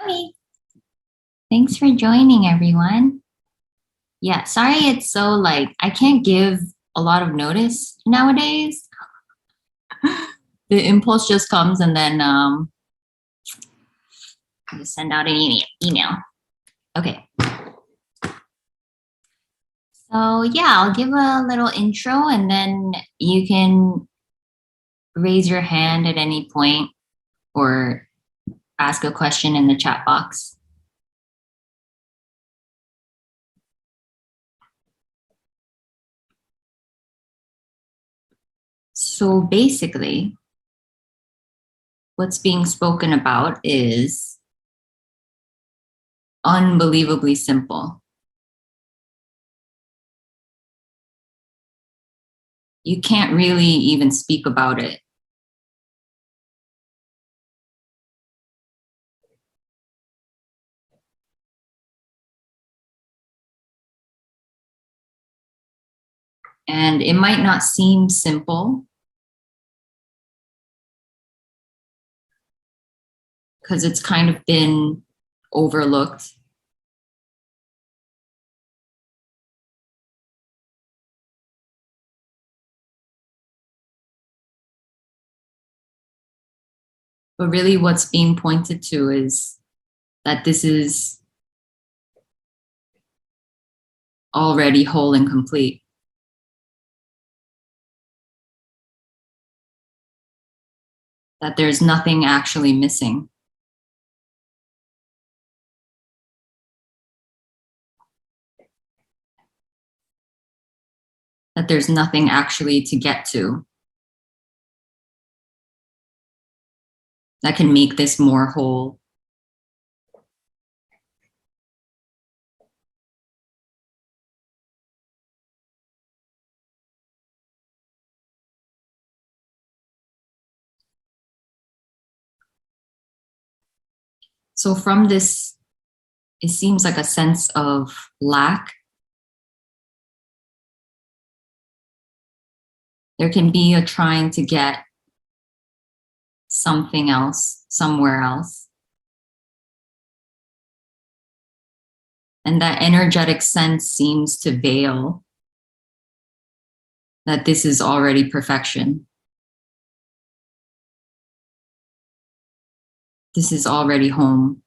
Okay. Thanks for joining, everyone. Yeah, sorry it's so I can't give a lot of notice nowadays. The impulse just comes and then I just send out an email. Okay. So yeah, I'll give a little intro and then you can raise your hand at any point or ask a question in the chat box. So basically, what's being spoken about is unbelievably simple. You can't really even speak about it. And it might not seem simple because it's kind of been overlooked. But really, what's being pointed to is that this is already whole and complete, that there's nothing actually missing, that there's nothing actually to get to that can make this more whole. So, from this, it seems like a sense of lack. There can be a trying to get something else somewhere else. And that energetic sense seems to veil that this is already perfection. This is already home.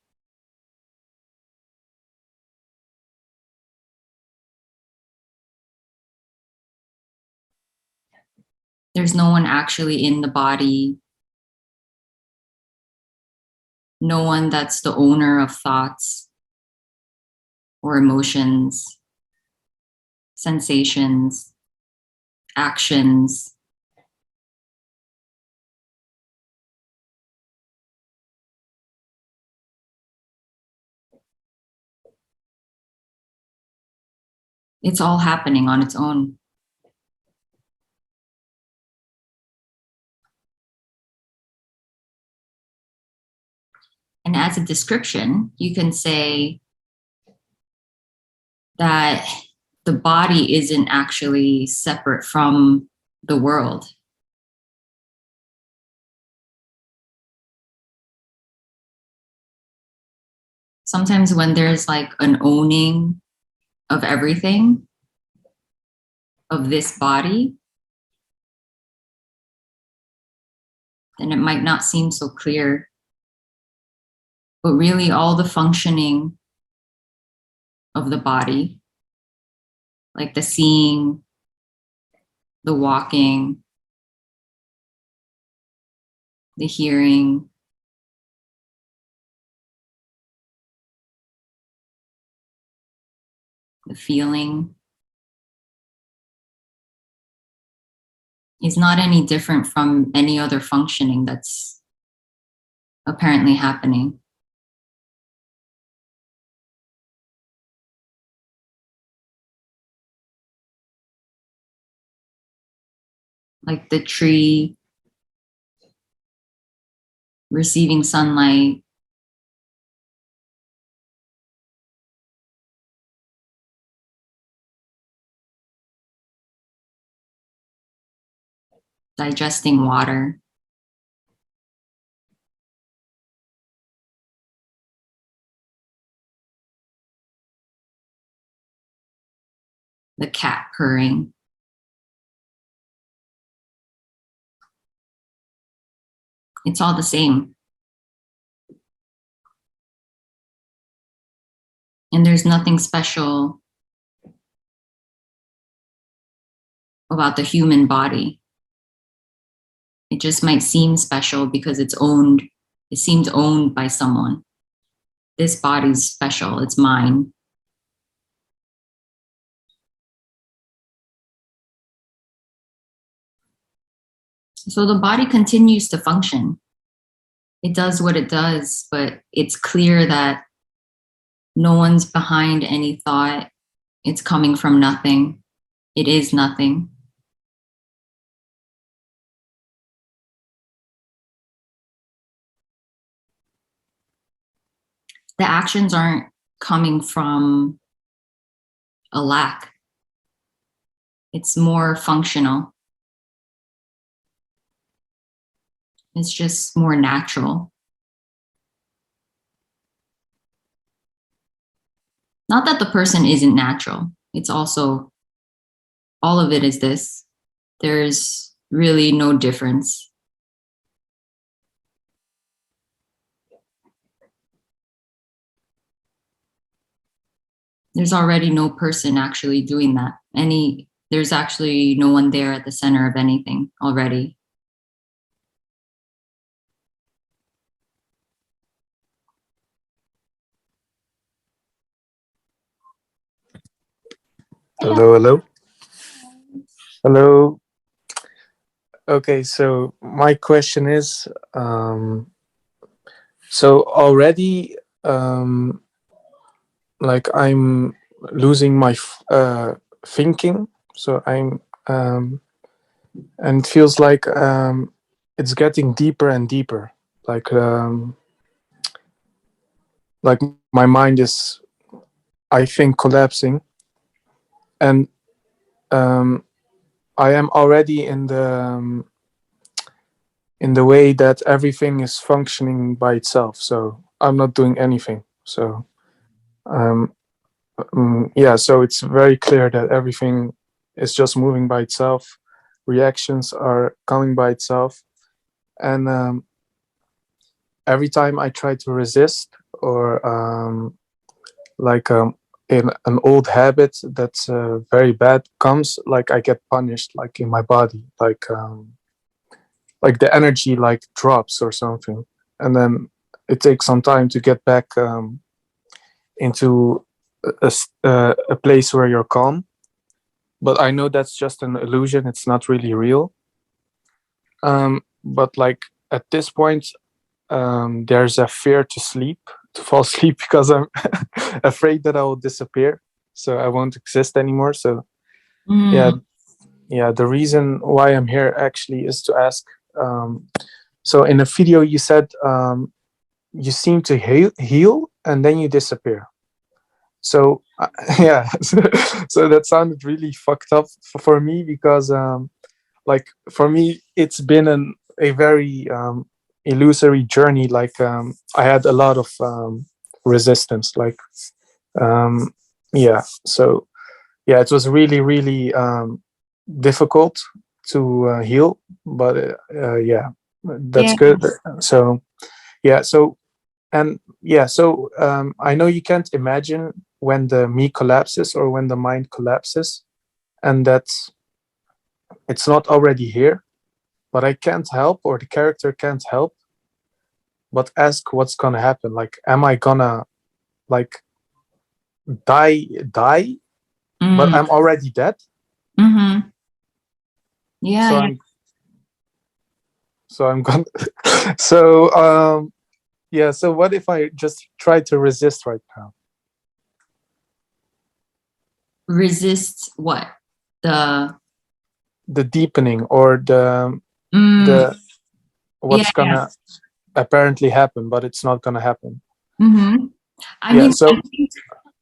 There's no one actually in the body, no one that's the owner of thoughts or emotions, sensations, actions. It's all happening on its own. And as a description, you can say that the body isn't actually separate from the world. Sometimes when there's an owning of everything, of this body, then it might not seem so clear. But really, all the functioning of the body, like the seeing, the walking, the hearing, the feeling, is not any different from any other functioning that's apparently happening. Like the tree receiving sunlight, digesting water, the cat purring. It's all the same. And there's nothing special about the human body. It just might seem special because it seems owned by someone. This body's special, it's mine. So the body continues to function. It does what it does, but it's clear that no one's behind any thought. It's coming from nothing. It is nothing. The actions aren't coming from a lack. It's more functional. It's just more natural. Not that the person isn't natural. It's also, all of it is this. There's really no difference. There's already no person actually doing that. There's actually no one there at the center of anything already. Hello, hello. Hello. Okay, so my question is, so already, like I'm losing my thinking. So and it feels like it's getting deeper and deeper. Like my mind is, I think, collapsing, and I am already in the way that everything is functioning by itself. So I'm not doing anything. So yeah, so it's very clear that everything is just moving by itself. Reactions are coming by itself, and every time I try to resist or like in an old habit that's very bad comes, like I get punished, like in my body, like the energy like drops or something, and then it takes some time to get back into a place where you're calm. But I know that's just an illusion, it's not really real. But like at this point, there's a fear to fall asleep, because I'm afraid that I will disappear, so I won't exist anymore. So yeah, the reason why I'm here actually is to ask, so in a video you said you seem to heal and then you disappear. So yeah, so that sounded really fucked up for me, because like for me it's been a very illusory journey. Like I had a lot of resistance, like yeah, so yeah, it was really really difficult to heal, but yeah, that's good. So yeah, so and yeah, so I know you can't imagine when the me collapses or when the mind collapses, and that's, it's not already here, but I can't help, or the character can't help but ask what's gonna happen. Like, am I gonna like die, but I'm already dead? Yeah. So I'm gonna so yeah, so what if I just try to resist right now? Resist what? The deepening, or the what's gonna apparently happen, but it's not gonna happen. I mean, so I think,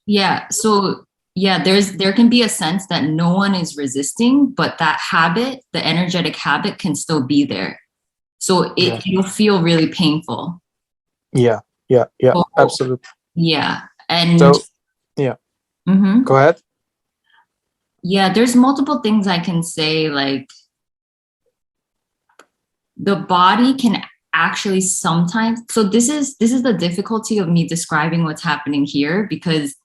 yeah, so yeah, there can be a sense that no one is resisting, but that habit, the energetic habit, can still be there. So you'll feel really painful. Yeah, absolutely. Yeah. And so yeah, go ahead. Yeah, there's multiple things I can say. Like the body can actually sometimes, so this is the difficulty of me describing what's happening here, because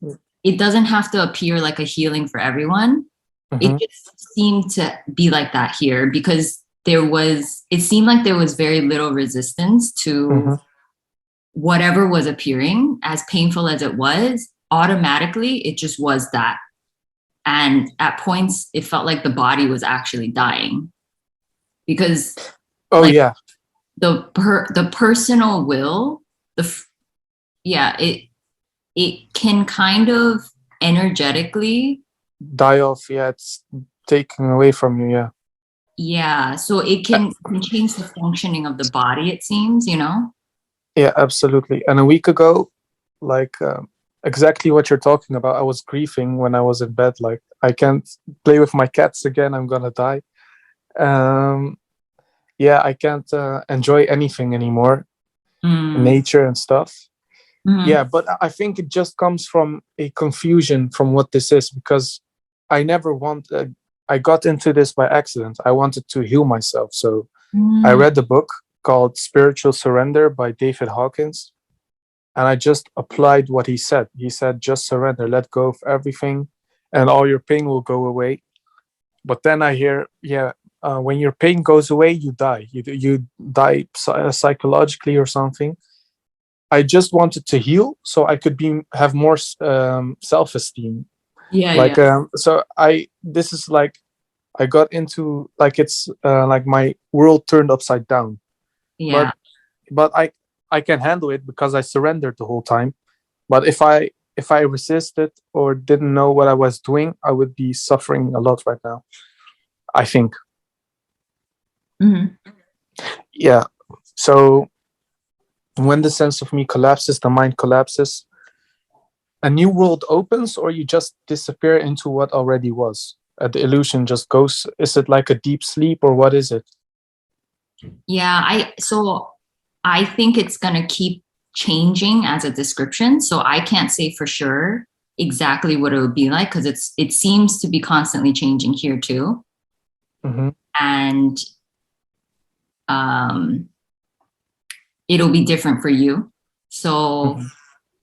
it doesn't have to appear like a healing for everyone. It Mm-hmm. just seemed to be like that here because it seemed like there was very little resistance to Mm-hmm. whatever was appearing, as painful as it was. Automatically it just was that, and at points it felt like the body was actually dying because Oh like yeah, the personal will, yeah, it can kind of energetically, die off. Yeah, it's taken away from you. Yeah. yeah, so it can change the functioning of the body, it seems, you know. Yeah, absolutely. And a week ago, like exactly what you're talking about, I was grieving when I was in bed. Like, I can't play with my cats again. I'm gonna die. Um, yeah, I can't enjoy anything anymore, Mm. nature and stuff. Mm-hmm. Yeah, but I think it just comes from a confusion from what this is, because I never want. I got into this by accident. I wanted to heal myself, so I Mm. read the book called Spiritual Surrender by David Hawkins, and I just applied what he said. He said, just surrender, let go of everything, and all your pain will go away. But then I hear, yeah, when your pain goes away, you die. You die psychologically or something. I just wanted to heal so I could have more self esteem. Yeah, yeah, Like so, I this is like I got into like it's like my world turned upside down. But yeah, but I can handle it because I surrendered the whole time. But if I resisted or didn't know what I was doing, I would be suffering a lot right now, I think. mm-hmm. Yeah. So when the sense of me collapses, the mind collapses, a new world opens, or you just disappear into what already was. The illusion just goes. Is it like a deep sleep, or what is it? Yeah, I think it's gonna keep changing as a description, so I can't say for sure exactly what it would be like because it seems to be constantly changing here too. Mm-hmm. And um it'll be different for you. So, Mm-hmm.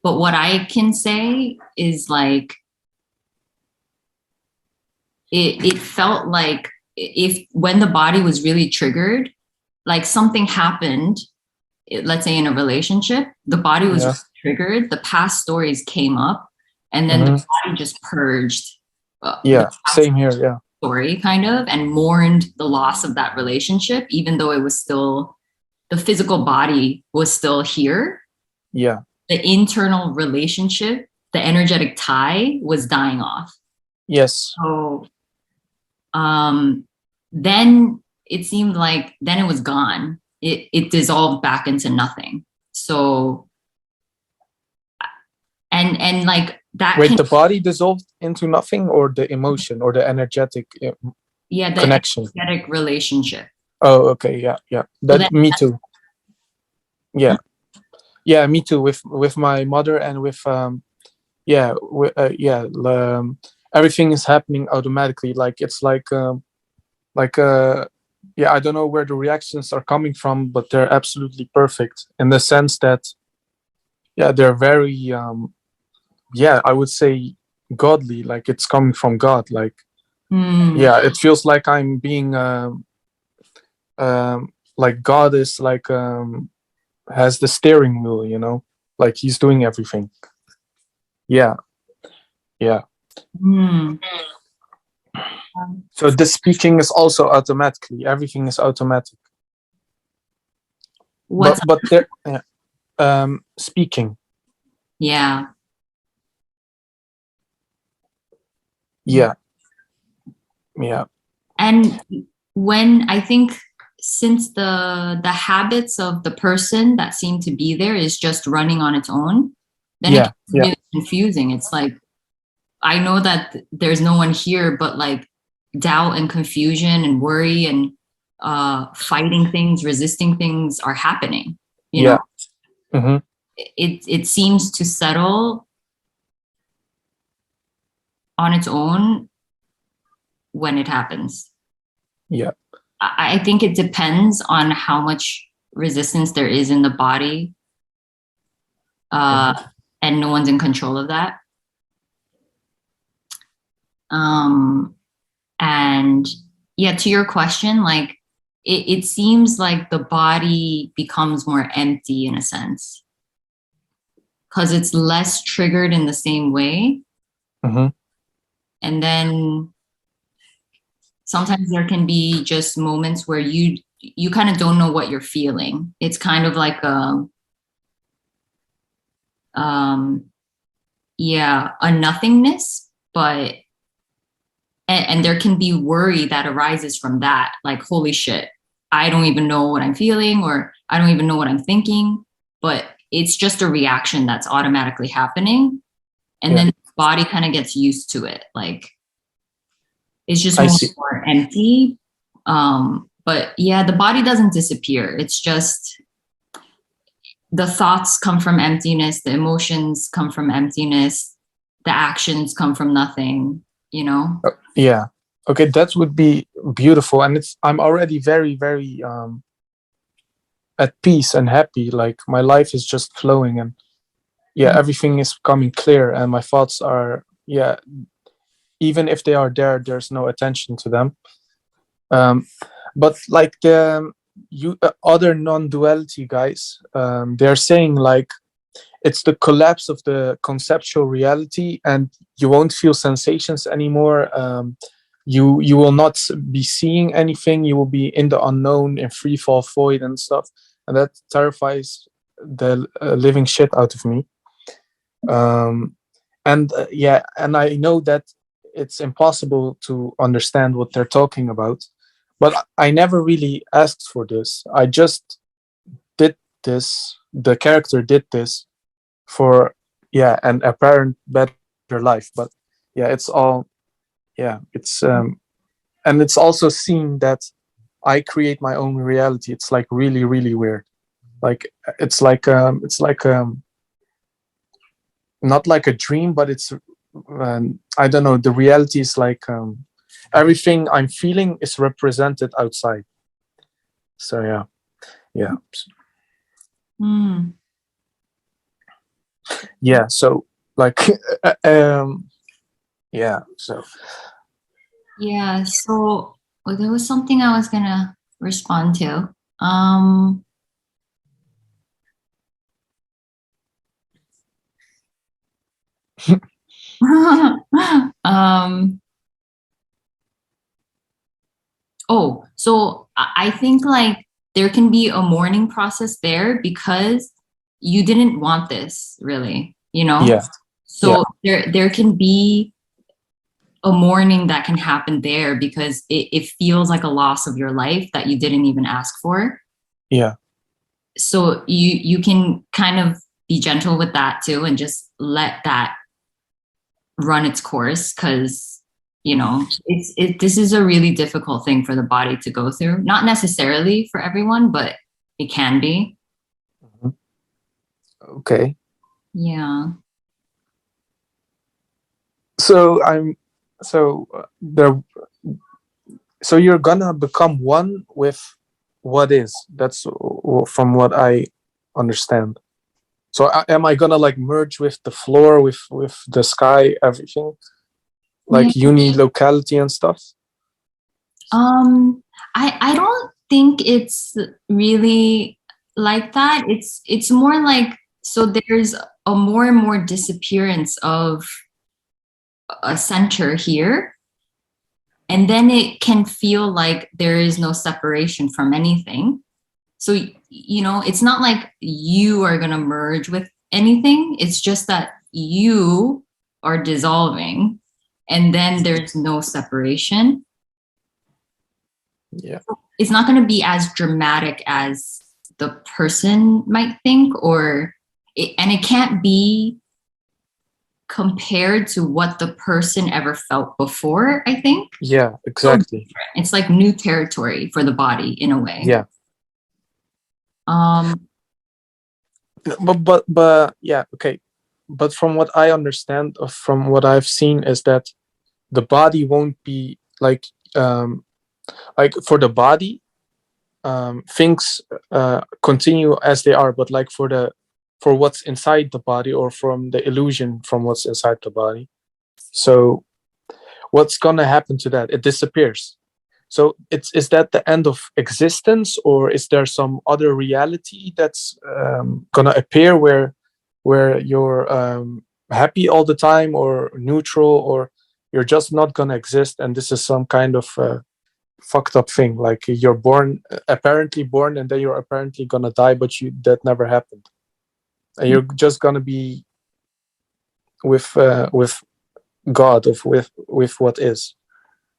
but what I can say is like it felt like if when the body was really triggered, like something happened, let's say in a relationship, the body was Yeah. really triggered, the past stories came up, and then the Mm-hmm. body just purged the Yeah. past Same here. Yeah. story kind of and mourned the loss of that relationship, even though it was still, the physical body was still here. Yeah. The internal relationship, the energetic tie was dying off. Yes. So um, then it seemed like then it was gone. It dissolved back into nothing. So and like that Wait, can, the body dissolved into nothing, or the emotion, or the energetic yeah, the connection? energetic relationship. Oh, okay. Yeah. Yeah. So then, That me too. Yeah. Yeah. Me too. With my mother and with yeah yeah everything is happening automatically. Like it's like yeah, I don't know where the reactions are coming from, but they're absolutely perfect in the sense that yeah, they're very yeah, I would say godly. Like it's coming from God. Like hmm, yeah, it feels like I'm being like God is like has the steering wheel, like he's doing everything. Yeah. Yeah. hmm. So the speaking is also automatically, everything is automatic. What's, But there yeah, speaking. yeah. Yeah. Yeah. And when I think, since the habits of the person that seem to be there is just running on its own, then it Yeah. gets Yeah. really confusing. It's like I know that there's no one here, but like doubt and confusion and worry and fighting things, resisting things are happening. You know, Yeah. Hmm. it seems to settle on its own when it happens. Yeah. I think it depends on how much resistance there is in the body, and no one's in control of that. And yeah, to your question, like it seems like the body becomes more empty in a sense because it's less triggered in the same way. Mm-hmm. And then sometimes there can be just moments where you kind of don't know what you're feeling. It's kind of like a nothingness, but and there can be worry that arises from that, like holy shit, I don't even know what I'm feeling, or I don't even know what I'm thinking, but it's just a reaction that's automatically happening, and then the body kind of gets used to it, like it's just more empty. But yeah, the body doesn't disappear, it's just the thoughts come from emptiness, the emotions come from emptiness, the actions come from nothing, you know. Yeah. Okay, that would be beautiful, and I'm already very, very at peace and happy. Like my life is just flowing, and everything is becoming clear, and my thoughts are even if they are there, there's no attention to them. But like the other non-duality guys, they're saying like it's the collapse of the conceptual reality, and you won't feel sensations anymore. You will not be seeing anything. You will be in the unknown, in free fall void and stuff, and that terrifies the living shit out of me. And I know that it's impossible to understand what they're talking about, but I never really asked for this. I just did this. The character did this for an apparent better life. But it's all it's and it's also seen that I create my own reality. It's like really, really weird. Like it's like not like a dream, but it's I don't know. The reality is like everything I'm feeling is represented outside. So yeah. Yeah. So like yeah. So yeah. So there was something I was gonna respond to. um so I think like there can be a mourning process there because you didn't want this really, you know? yeah. So there can be a mourning that can happen there because it feels like a loss of your life that you didn't even ask for. Yeah. So you can kind of be gentle with that too and just let that run its course, because you know this is a really difficult thing for the body to go through, not necessarily for everyone, but it can be. Okay. Yeah. So there so you're gonna become one with what is. That's from what I understand. So am I gonna like merge with the floor, with the sky, everything, like Yeah. locality and stuff? I don't think it's really like that. It's more like, so there's a more and more disappearance of a center here, and then it can feel like there is no separation from anything. So you know, it's not like you are going to merge with anything, it's just that you are dissolving, and then there's no separation. Yeah. It's not going to be as dramatic as the person might think, and it can't be compared to what the person ever felt before, I think. Yeah, exactly. So it's like new territory for the body in a way. Yeah. Um But yeah, okay. But from what I understand, from what I've seen, is that the body won't be like like for the body, things continue as they are, but like for what's inside the body, or from the illusion from what's inside the body, so what's gonna happen to that? It disappears. So is that the end of existence, or is there some other reality that's gonna appear where you're happy all the time, or neutral, or you're just not gonna exist, and this is some kind of fucked up thing, like you're born, apparently born, and then you're apparently gonna die, but that never happened, and you're just gonna be with God, of with what is.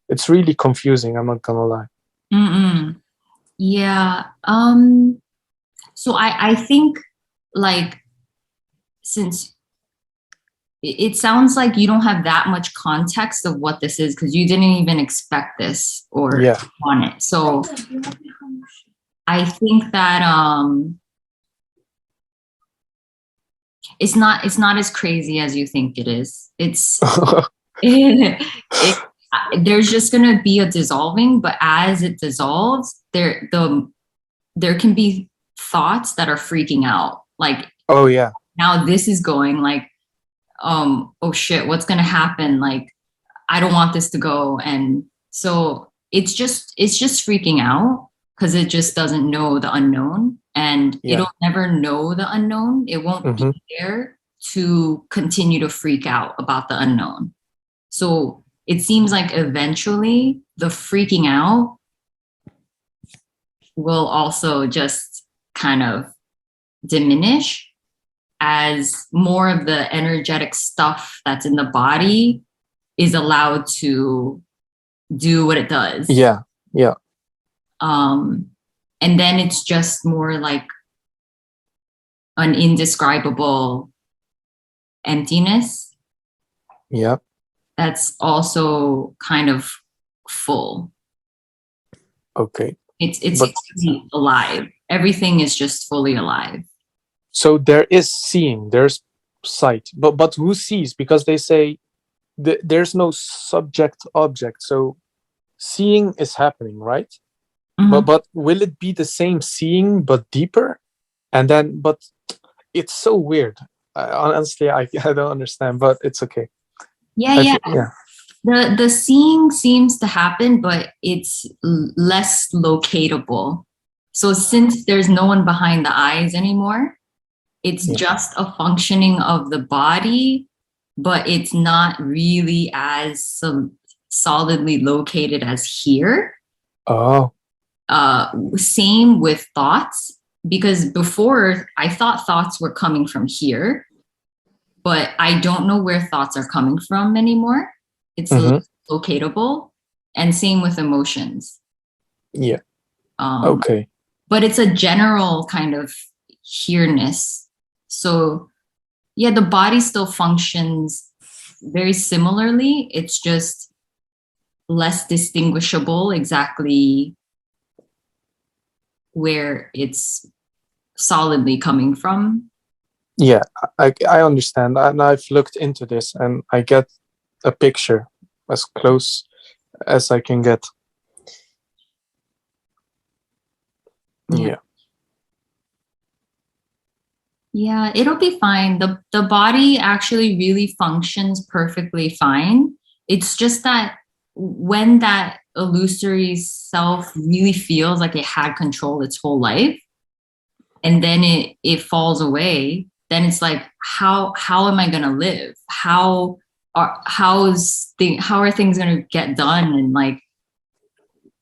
It's really confusing, I'm not gonna lie. Mm-mm. Yeah. So I think, like, since it sounds like you don't have that much context of what this is, because you didn't even expect this or Yeah. want it. So I think that it's not as crazy as you think it is. There's just gonna be a dissolving, but as it dissolves, there can be thoughts that are freaking out. Like, Oh yeah. now this is going like, oh shit, what's gonna happen? Like, I don't want this to go. And so it's just freaking out because it just doesn't know the unknown, and Yeah. it'll never know the unknown. It won't be there to continue to freak out about the unknown. So it seems like eventually the freaking out will also just kind of diminish as more of the energetic stuff that's in the body is allowed to do what it does. Yeah. Yeah. And then it's just more like an indescribable emptiness. Yeah. That's also kind of full. Okay. It's fully alive. Everything is just fully alive. So there is seeing, there's sight, but who sees? Because they say there's no subject object. So seeing is happening, right? Mm-hmm. But will it be the same seeing but deeper? And then, but it's so weird. Honestly, I don't understand, but it's okay. Yeah. Yeah. The seeing seems to happen, but it's less locatable. So since there's no one behind the eyes anymore, it's just a functioning of the body, but it's not really as solidly located as here. Oh. Same with thoughts, because before I thought thoughts were coming from here, but I don't know where thoughts are coming from anymore. It's locatable, and same with emotions. Yeah. Okay. But it's a general kind of here-ness. So yeah, the body still functions very similarly. It's just less distinguishable exactly where it's solidly coming from. Yeah, I understand, and I've looked into this, and I get a picture as close as I can get. Yeah. Yeah, it'll be fine. The body actually really functions perfectly fine. It's just that when that illusory self really feels like it had control its whole life, and then it falls away, then it's like, how am I gonna live? How are things gonna get done? And like,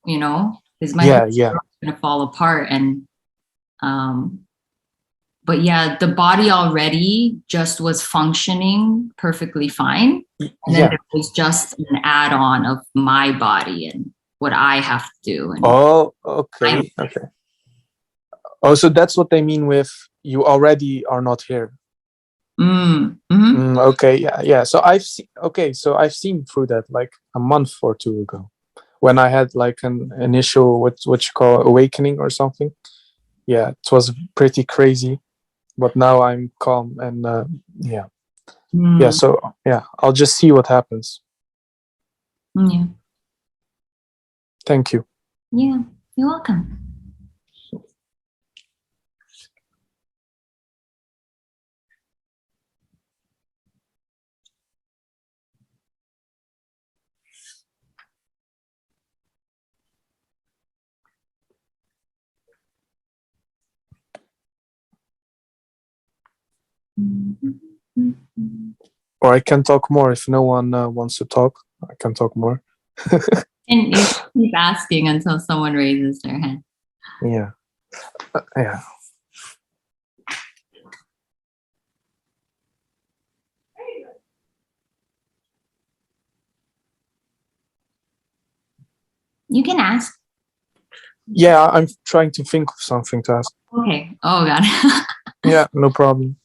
is my whole world gonna fall apart? And but yeah, the body already just was functioning perfectly fine. And then there was just an add-on of my body and what I have to do. And Okay. Oh, so that's what they mean with you already are not here. Okay. Yeah. So I've seen through that like a month or two ago, when I had like an initial what you call awakening or something. Yeah, it was pretty crazy, but now I'm calm, and yeah. So yeah, I'll just see what happens. Yeah. Thank you. Yeah, you're welcome. Or I can talk more if no one wants to talk. I can talk more. And you keep asking until someone raises their hand. Yeah. Yeah. You can ask. Yeah, I'm trying to think of something to ask. Okay. Oh, God. Yeah, no problem.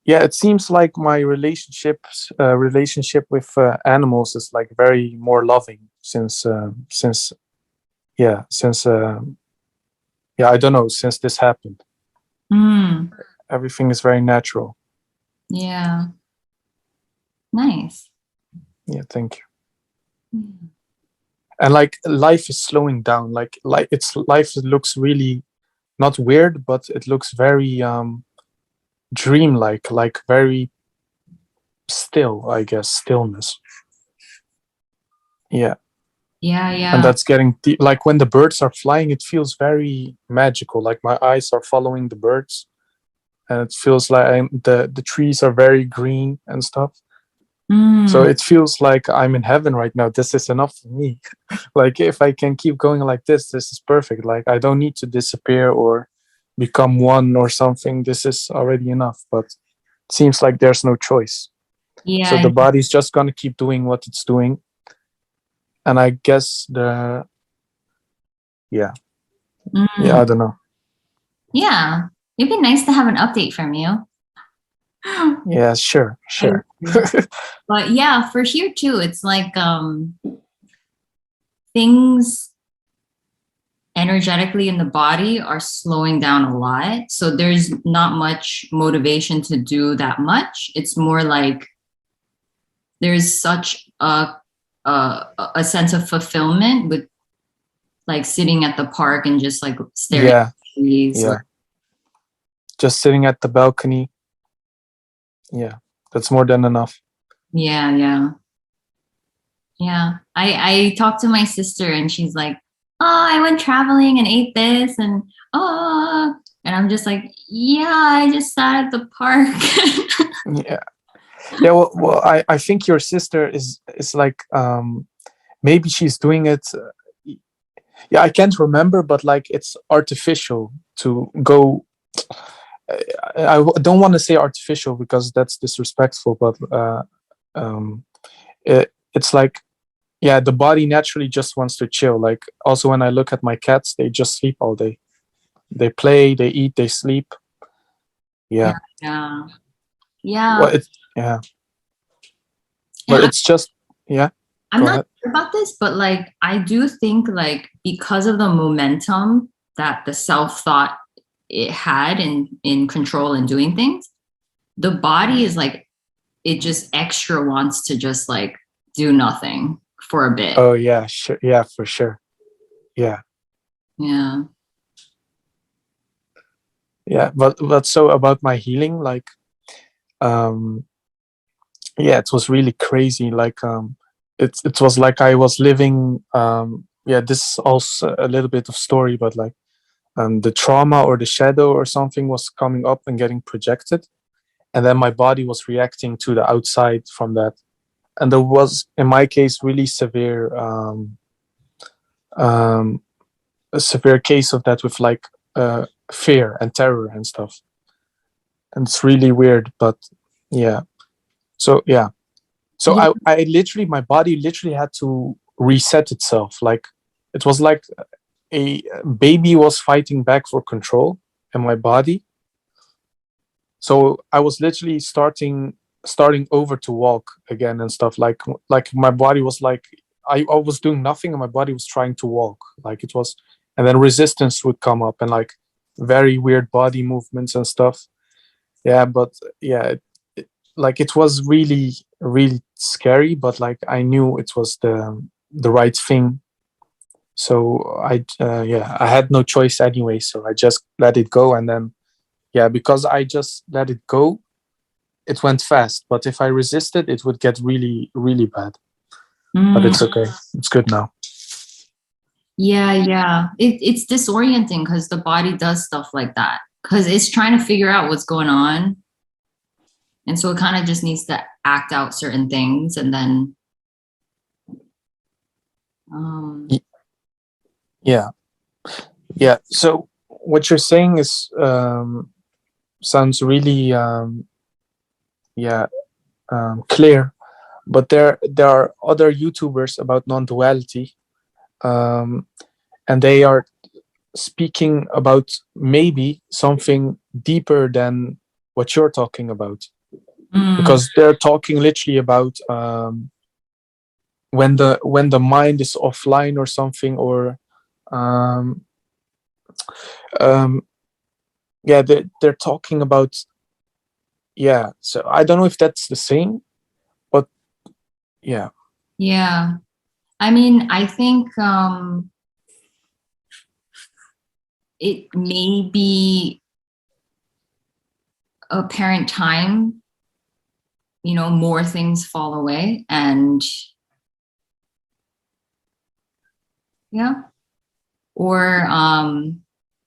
Yeah, it seems like my relationship with animals is like very more loving since yeah since yeah, I don't know, since this happened. Everything is very natural. Yeah. Nice. Yeah, thank you. And like life is slowing down. Like it's life looks really not weird, but it looks very dreamlike, like very still, I guess, stillness. Yeah. Yeah. And that's getting deep. Like when the birds are flying, it feels very magical. Like my eyes are following the birds, and it feels like the trees are very green and stuff. So it feels like I'm in heaven right now. This is enough for me. Like if I can keep going like this is perfect. Like I don't need to disappear or become one or something. This is already enough. But it seems like there's no choice. Yeah. So the body's just gonna keep doing what it's doing. And I guess yeah, I don't know. Yeah, it'd be nice to have an update from you. Yeah, sure. But yeah, for here too, it's like things energetically in the body are slowing down a lot. So there's not much motivation to do that much. It's more like there's such a sense of fulfillment with like sitting at the park and just like staring at the trees. Yeah. Just sitting at the balcony. Yeah, that's more than enough. Yeah. I talked to my sister and she's like, oh, I went traveling and ate this and and I'm just like, yeah, I just sat at the park. Yeah. Well, I think your sister is like maybe she's doing it. Yeah, I can't remember, but like it's artificial to go. I don't want to say artificial because that's disrespectful, but it's like, yeah, the body naturally just wants to chill. Like also when I look at my cats, they just sleep all day. They play, they eat, they sleep. Yeah. Well, yeah. But And it's just, yeah. I'm not sure about this, but like I do think like because of the momentum that the self-thought it had in control and doing things, the body is like it just extra wants to just like do nothing for a bit. Oh yeah, sure. Yeah, for sure. Yeah. Yeah, but so about my healing, like yeah, it was really crazy. Like it was like I was living yeah, this is also a little bit of story, but like the trauma or the shadow or something was coming up and getting projected, and then my body was reacting to the outside from that. And there was in my case really severe a severe case of that with like fear and terror and stuff, and it's really weird. But yeah, so yeah, so I literally, my body literally had to reset itself. Like it was like a baby was fighting back for control in my body. So I was literally starting over to walk again and stuff. Like my body was like, I was doing nothing and my body was trying to walk. Like it was, and then resistance would come up and like very weird body movements and stuff. Yeah, but yeah, like it was really scary, but like I knew it was the right thing. So I had no choice anyway. So I just let it go, and then because I just let it go, it went fast. But if I resisted, it would get really, really bad. But it's okay. It's good now. Yeah. It's disorienting because the body does stuff like that because it's trying to figure out what's going on. And so it kind of just needs to act out certain things and then. Yeah. So what you're saying is sounds really clear. But there are other YouTubers about non-duality, and they are speaking about maybe something deeper than what you're talking about, because they're talking literally about when the mind is offline or something, or they're talking about so I don't know if that's the same, but yeah. I mean, I think it may be apparent time, more things fall away, and or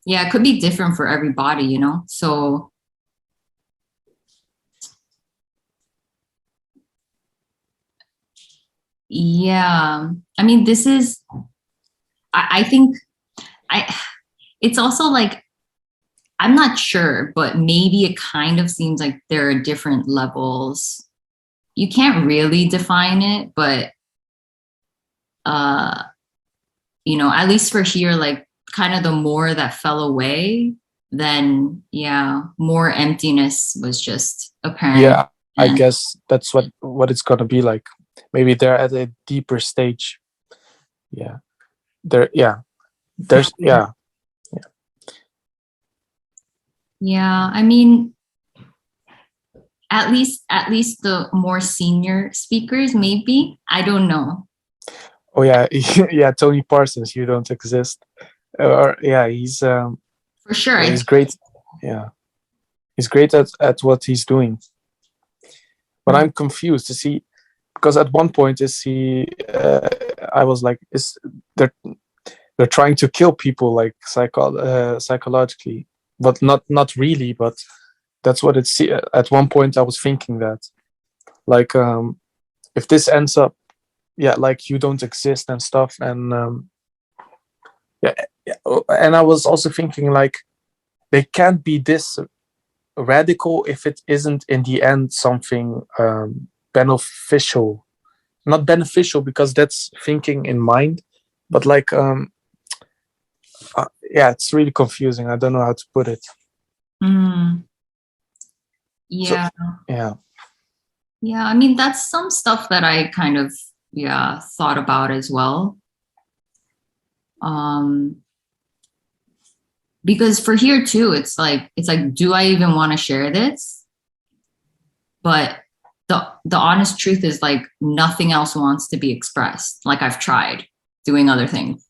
it could be different for everybody, so I mean, this is I think it's also like, I'm not sure, but maybe it kind of seems like there are different levels. You can't really define it, but at least for here, like kind of the more that fell away, then more emptiness was just apparent. Yeah, I guess that's what it's gonna be like. Maybe they're at a deeper stage. There's I mean, at least the more senior speakers, maybe, I don't know. Oh yeah. Tony Parsons, You Don't Exist, or he's for sure he's great. He's great at what he's doing, but I'm confused to see, because at one point I was like, they're trying to kill people, like psychologically, but not really, but that's what it's. At one point I was thinking that, like, if this ends up like You Don't Exist and stuff, and and I was also thinking, like, they can't be this radical if it isn't in the end something beneficial. Not beneficial because that's thinking in mind, but like it's really confusing. I don't know how to put it. Yeah. So, I mean, that's some stuff that I kind of thought about as well. Because for here too, it's like, do I even want to share this? But the honest truth is, like, nothing else wants to be expressed. Like, I've tried doing other things.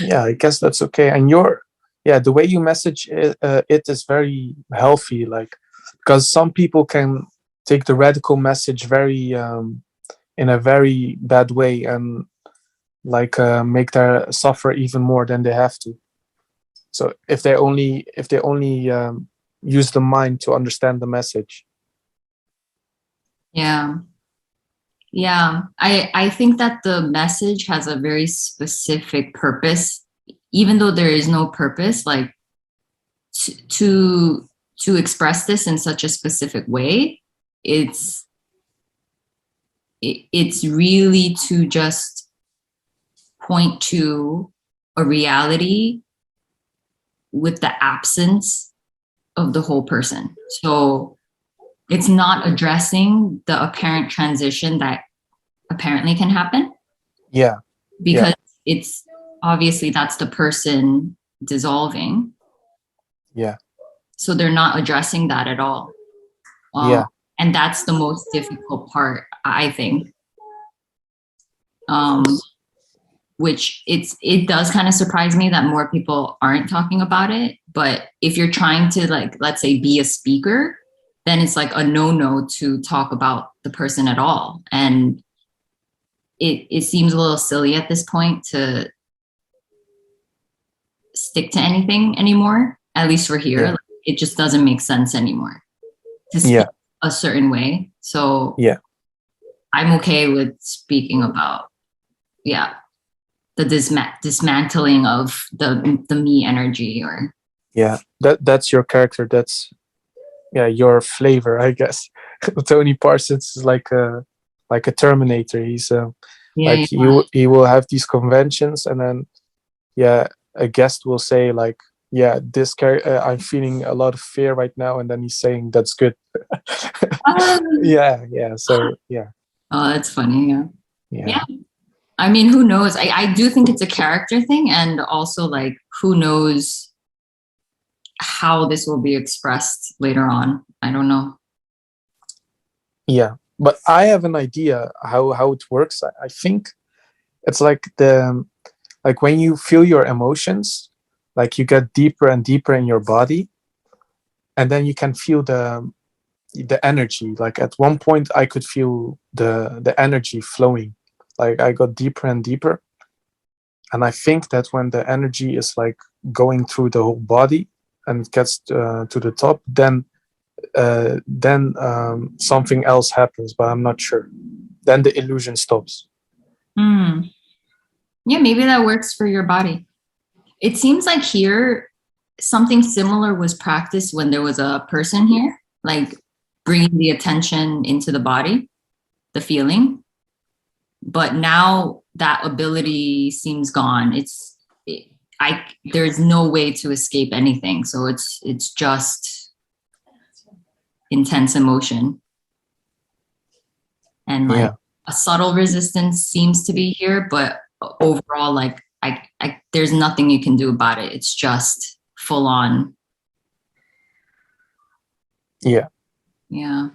I guess that's okay. And the way you message it is very healthy, like, because some people can take the radical message very in a very bad way, and like make their suffer even more than they have to. So if they only use the mind to understand the message. I think that the message has a very specific purpose, even though there is no purpose, like, to express this in such a specific way. It's really to just point to a reality with the absence of the whole person. So it's not addressing the apparent transition that apparently can happen. Because it's obviously, that's the person dissolving. So they're not addressing that at all. And that's the most difficult part, I think. Um, which it does kind of surprise me that more people aren't talking about it. But if you're trying to, like, let's say, be a speaker, then it's like a no-no to talk about the person at all. And it seems a little silly at this point to stick to anything anymore, at least for here. Yeah. Like, it just doesn't make sense anymore to speak Yeah. a certain way. So Yeah. I'm okay with speaking about, yeah, the dismantling of the me energy, or Yeah. That's your character. That's your flavor, I guess. Tony Parsons is like a Terminator. He's yeah, like yeah. he will have these conventions, and then a guest will say like, this character, I'm feeling a lot of fear right now, and then he's saying that's good. Yeah. So Oh, that's funny. Yeah. yeah, Yeah. I mean, who knows? I do think it's a character thing. And also, like, who knows how this will be expressed later on? I don't know. yeah. But I have an idea how it works. I think it's like like when you feel your emotions, like you get deeper and deeper in your body, and then you can feel the energy. Like at one point I could feel the energy flowing, like I got deeper and deeper. And I think that when the energy is like going through the whole body and it gets to the top, then something else happens, but I'm not sure. Then the illusion stops. Hmm. Yeah, maybe that works for your body. It seems like here something similar was practiced when there was a person here, like bringing the attention into the body, the feeling. But now that ability seems gone. It, I there's no way to escape anything. So it's just intense emotion, and like Yeah, a subtle resistance seems to be here, but overall, like there's nothing you can do about it. It's just full on. yeah. Yeah.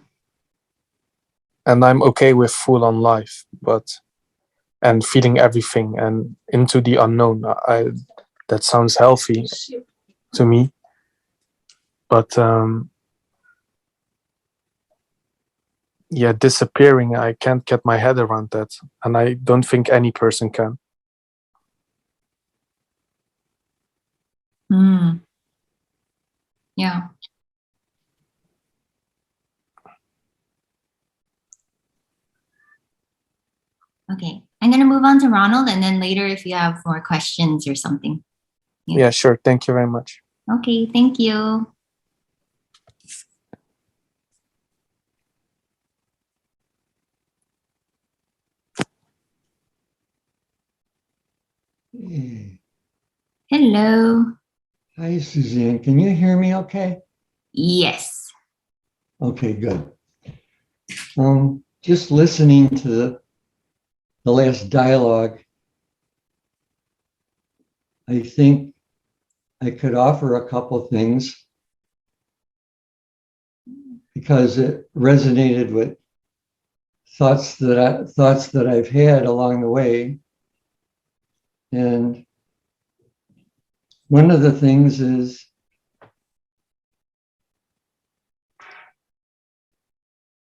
And I'm okay with full on life, but and feeling everything and into the unknown. That sounds healthy to me, but disappearing, I can't get my head around that, and I don't think any person can. Mm, yeah. Okay. I'm going to move on to Ronald, and then later, if you have more questions or something. Yeah. Yeah, sure. Thank you very much. Okay. Thank you. Hey. Hello. Hi, Suzanne. Can you hear me okay? Yes. Okay, good. Just listening to the last dialogue, I think I could offer a couple things because it resonated with thoughts that I've had along the way. And one of the things is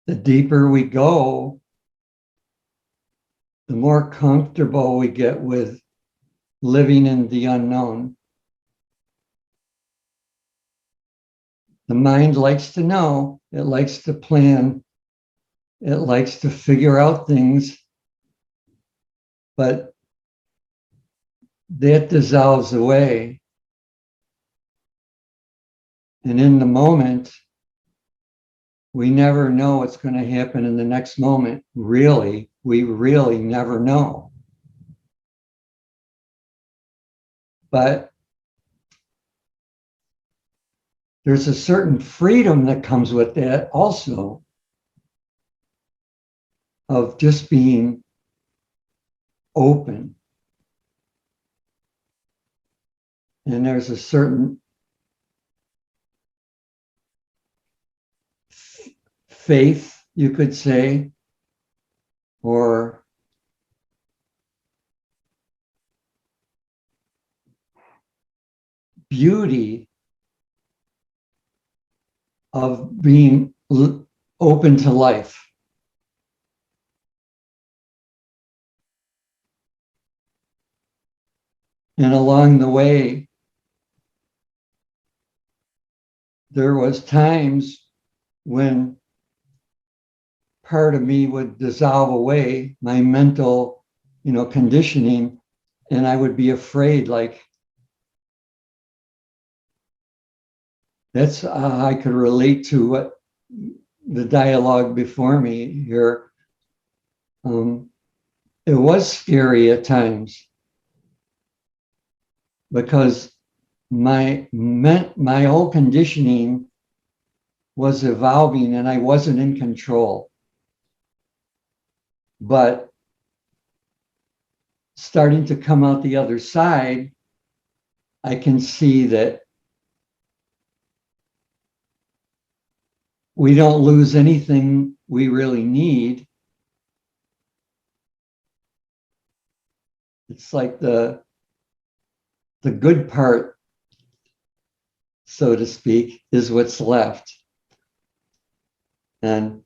the deeper we go, the more comfortable we get with living in the unknown. The mind likes to know, it likes to plan, it likes to figure out things, but that dissolves away. And in the moment, we never know what's going to happen in the next moment. Really, we really never know. But there's a certain freedom that comes with that also, of just being open. And there's a certain faith, you could say, or beauty of being open to life. And along the way, there was times when part of me would dissolve away, my mental, conditioning, and I would be afraid, like, that's how I could relate to what the dialogue before me here. It was scary at times because my whole conditioning was evolving and I wasn't in control. But starting to come out the other side, I can see that we don't lose anything we really need. It's like the good part, so to speak, is what's left. And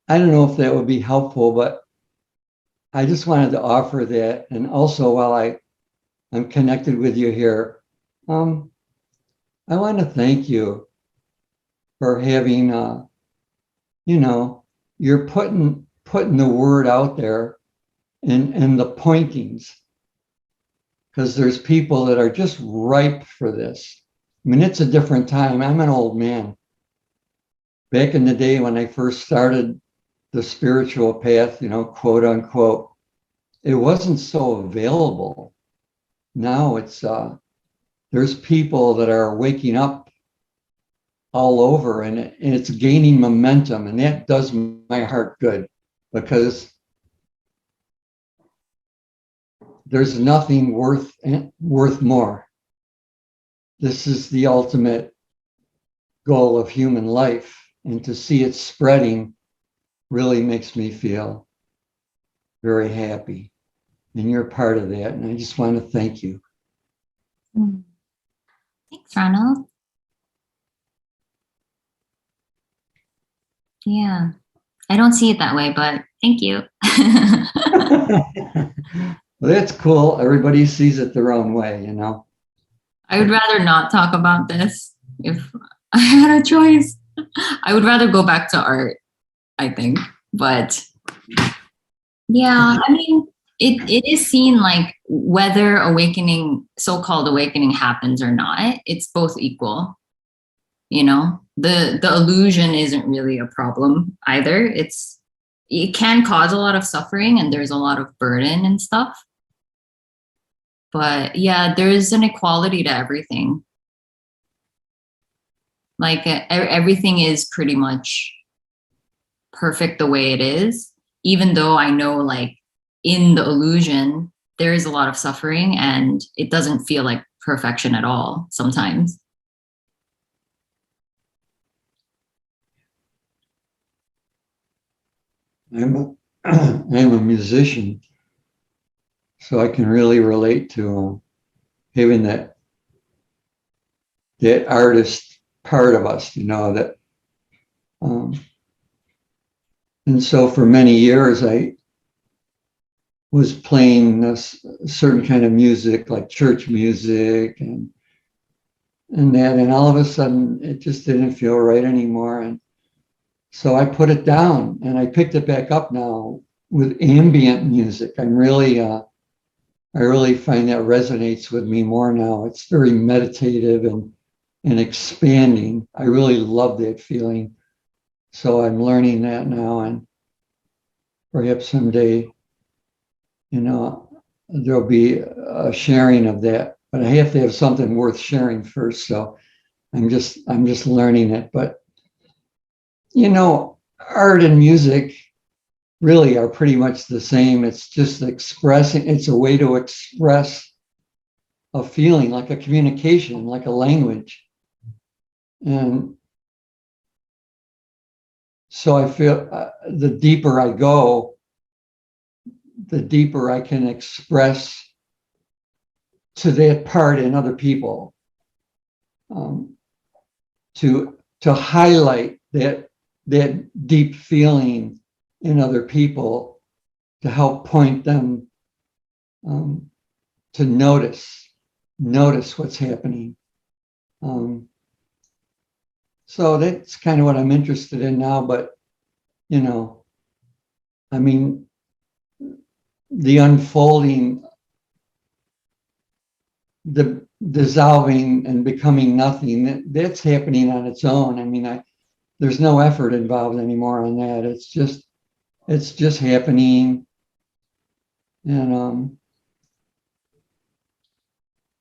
I don't know if that would be helpful, but I just wanted to offer that. And also, while I'm connected with you here, I want to thank you for having, you're putting the word out there and the pointings, because there's people that are just ripe for this. I mean, it's a different time. I'm an old man. Back in the day when I first started the spiritual path, quote unquote, it wasn't so available. Now it's, there's people that are waking up all over, and it's gaining momentum, and that does my heart good, because there's nothing worth more. This is the ultimate goal of human life, and to see it spreading really makes me feel very happy. And you're part of that, and I just want to thank you. Thanks, Ronald. Yeah, I don't see it that way, but thank you. Well, that's cool. Everybody sees it their own way, I would rather not talk about this if I had a choice. I would rather go back to art, I think. But yeah, I mean, it is seen like whether so-called awakening happens or not, it's both equal. The illusion isn't really a problem either. It can cause a lot of suffering and there's a lot of burden and stuff. But yeah, there is an equality to everything. Like everything is pretty much perfect the way it is, even though I know, like, in the illusion, there is a lot of suffering and it doesn't feel like perfection at all sometimes. I'm a musician, so I can really relate to having that artist part of us, that. And so for many years, I was playing this certain kind of music, like church music and that, and all of a sudden, it just didn't feel right anymore. And so I put it down, and I picked it back up now with ambient music. I really find that resonates with me more now. It's very meditative and expanding. I really love that feeling. So I'm learning that now, and perhaps someday, there'll be a sharing of that. But I have to have something worth sharing first. So I'm just learning it. But art and music really are pretty much the same. It's just expressing. It's a way to express a feeling, like a communication, like a language. And So I feel the deeper I go, the deeper I can express to that part in other people, um, to highlight that deep feeling in other people, to help point them to notice what's happening. So that's kind of what I'm interested in now. But you know, I mean, the unfolding, the dissolving and becoming nothing, that's happening on its own. I mean, there's no effort involved anymore on that. It's just happening. And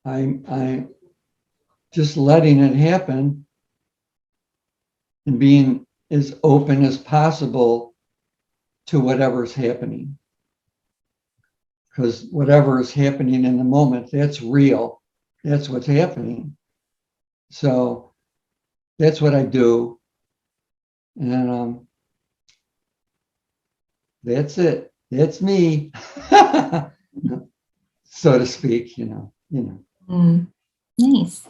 I just letting it happen and being as open as possible to whatever's happening. Because whatever is happening in the moment, that's real. That's what's happening. So that's what I do. And that's it. That's me, so to speak, Nice.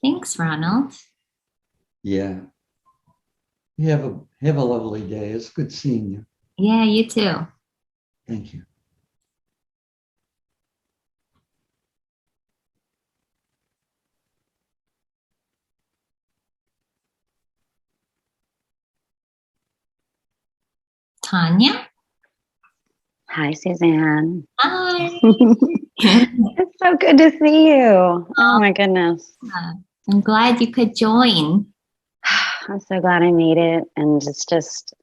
Thanks, Ronald. Yeah. You have a lovely day. It's good seeing you. Yeah, you too. Thank you. Tanya? Hi, Suzanne. Hi. It's so good to see you. Oh my goodness. I'm glad you could join. I'm so glad I made it. And it's just,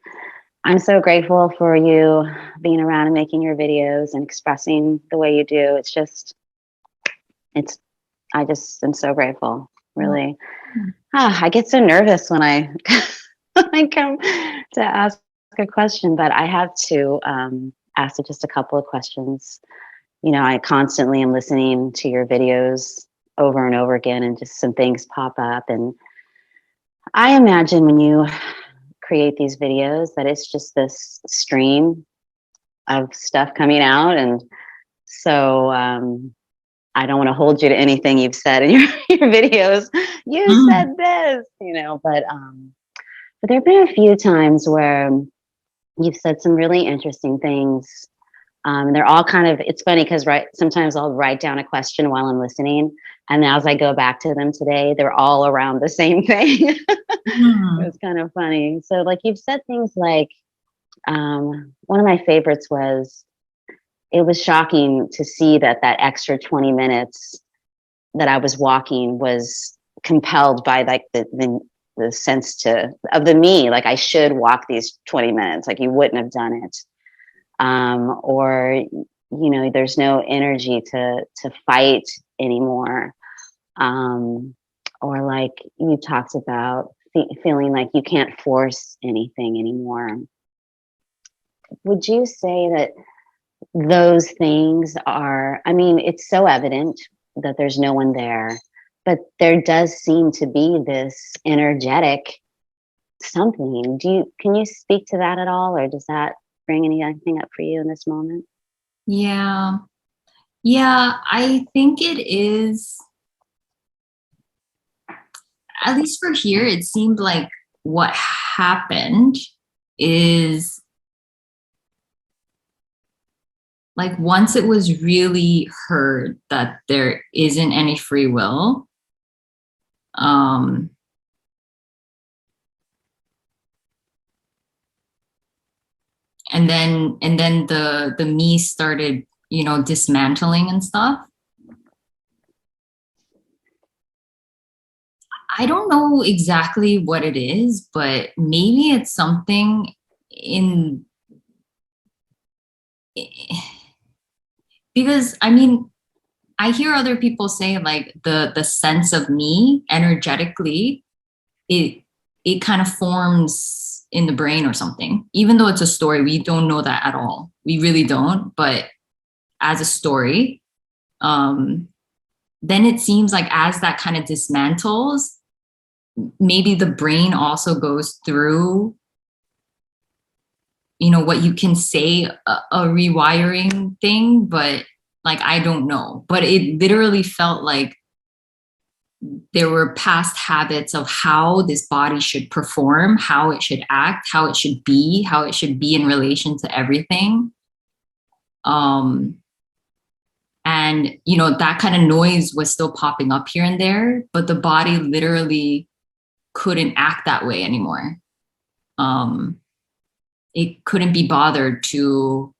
I'm so grateful for you being around and making your videos and expressing the way you do. I just am so grateful, really. I get so nervous when I, when I come to ask a question, but I have to ask just a couple of questions. You know, I constantly am listening to your videos over and over again, and just some things pop up. And I imagine when you create these videos that it's just this stream of stuff coming out. And so I don't want to hold you to anything you've said in your videos. You said this, but there have been a few times where you've said some really interesting things. They're all kind of, it's funny because sometimes I'll write down a question while I'm listening. And as I go back to them today, they're all around the same thing. It's kind of funny. So like you've said things like, one of my favorites was, it was shocking to see that extra 20 minutes that I was walking was compelled by like the sense of the me, like I should walk these 20 minutes, like you wouldn't have done it. Or, there's no energy to fight anymore. Or like you talked about feeling like you can't force anything anymore. Would you say that those things are, I mean, it's so evident that there's no one there, but there does seem to be this energetic something. Can you speak to that at all? Or does that bring anything up for you in this moment? Yeah, I think it is, at least for here, it seemed like what happened is like once it was really heard that there isn't any free will, and then the me started, dismantling and stuff. I don't know exactly what it is, but maybe it's something because I mean, I hear other people say like the sense of me energetically, it kind of forms in the brain or something. Even though it's a story, we don't know that at all. We really don't. But as a story, then it seems like as that kind of dismantles, maybe the brain also goes through, you know, what you can say a rewiring thing, but like, I don't know. But it literally felt like there were past habits of how this body should perform, how it should act, how it should be in relation to everything. And, you know, that kind of noise was still popping up here and there, but the body literally couldn't act that way anymore. It couldn't be bothered to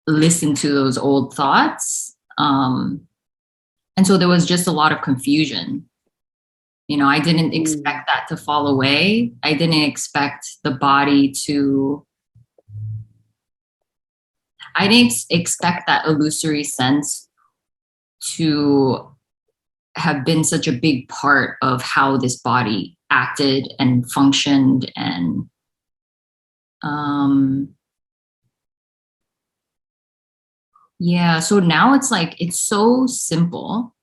listen to those old thoughts. And so there was just a lot of confusion. You know, I didn't expect that to fall away. I didn't expect the body to, I didn't expect that illusory sense to have been such a big part of how this body acted and functioned. And yeah, so now it's like, it's so simple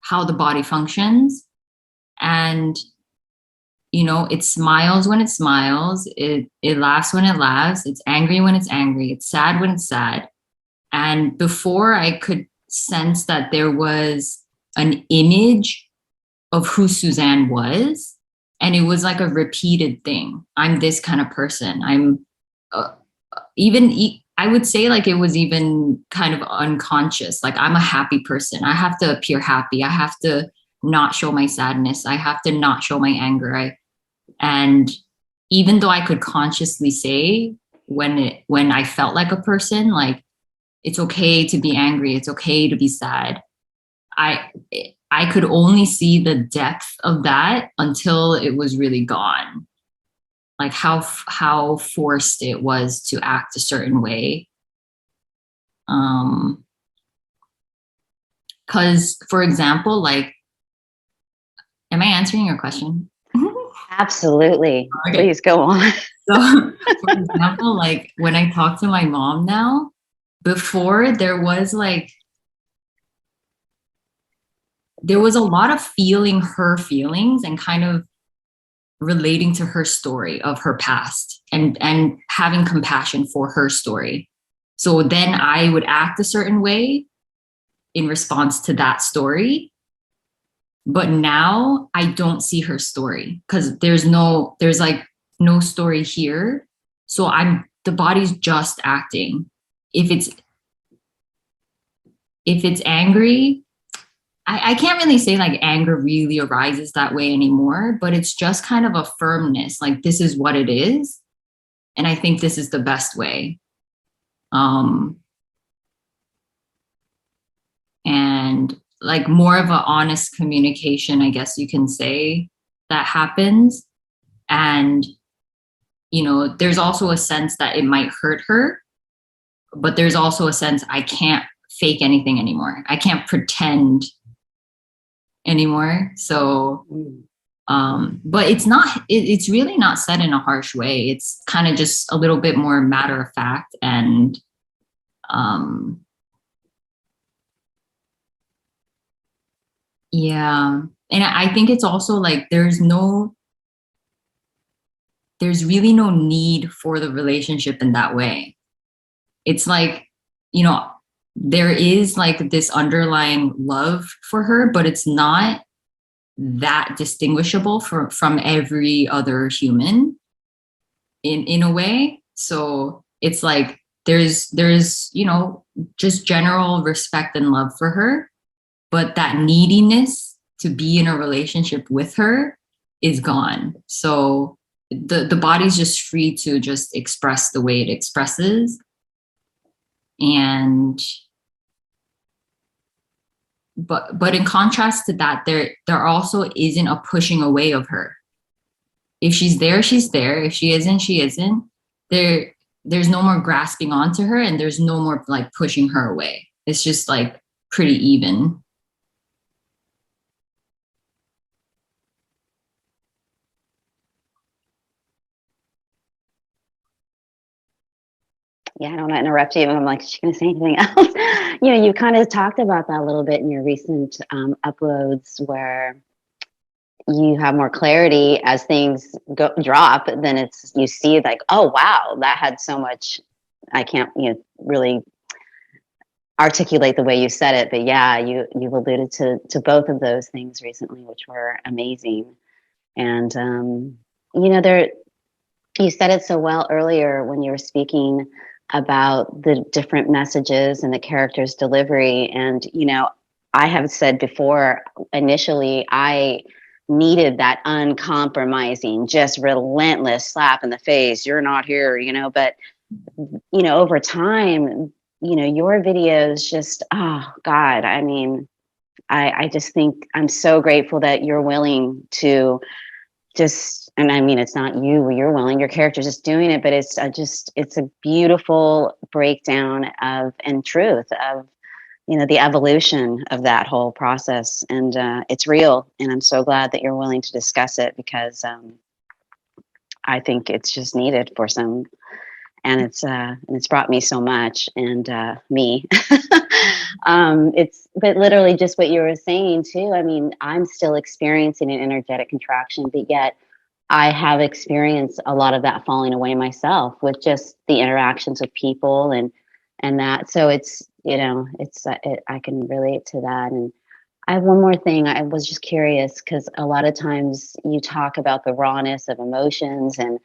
how the body functions. And, you know, it smiles when it smiles, it laughs when it laughs, it's angry when it's angry, it's sad when it's sad. And before, I could sense that there was an image of who Suzanne was. And it was like a repeated thing. I'm this kind of person. I'm I would say like it was even kind of unconscious. Like, I'm a happy person. I have to appear happy. I have to not show my sadness. I have to not show my anger. And even though I could consciously say when I felt like a person, like, it's okay to be angry, it's okay to be sad, I could only see the depth of that until it was really gone. Like how forced it was to act a certain way. Because, for example, like, am I answering your question? Absolutely. Okay. Please go on. So, for example, like when I talk to my mom now, before there was a lot of feeling her feelings and kind of relating to her story of her past and having compassion for her story. So then I would act a certain way in response to that story. But now I don't see her story because there's like no story here. So the body's just acting. If it's angry, I can't really say like anger really arises that way anymore, but it's just kind of a firmness, like, this is what it is. And I think this is the best way. And like more of an honest communication, I guess you can say, that happens. And, you know, there's also a sense that it might hurt her, but there's also a sense I can't fake anything anymore. I can't pretend anymore. So, but it's really not said in a harsh way. It's kind of just a little bit more matter of fact. And, yeah. And I think it's also like, there's really no need for the relationship in that way. It's like, you know, there is like this underlying love for her, but it's not that distinguishable from every other human in a way. So it's like there's you know, just general respect and love for her, but that neediness to be in a relationship with her is gone. So the body's just free to just express the way it expresses. And but in contrast to that, there also isn't a pushing away of her. If she's there, she's there. If she isn't, she isn't. There's no more grasping onto her, and there's no more like pushing her away. It's just like pretty even. Yeah, I don't want to interrupt you. I'm like, is she going to say anything else? You know, you kind of talked about that a little bit in your recent uploads, where you have more clarity as things drop, then you see like, oh wow, that had so much. I can't really articulate the way you said it, but yeah, you've alluded to both of those things recently, which were amazing. And there, you said it so well earlier when you were speaking about the different messages and the character's delivery. And I have said before, initially I needed that uncompromising, just relentless slap in the face. You're not here, but over time, your videos just, oh God, I mean, I just think I'm so grateful that you're willing to and I mean, it's not you're willing, your character's just doing it, but it's a beautiful breakdown of and truth of, the evolution of that whole process. And it's real. And I'm so glad that you're willing to discuss it, because I think it's just needed for some, and it's brought me so much, and me. But literally just what you were saying too. I mean, I'm still experiencing an energetic contraction, but yet I have experienced a lot of that falling away myself with just the interactions with people and that. So it's I can relate to that. And I have one more thing. I was just curious, because a lot of times you talk about the rawness of emotions and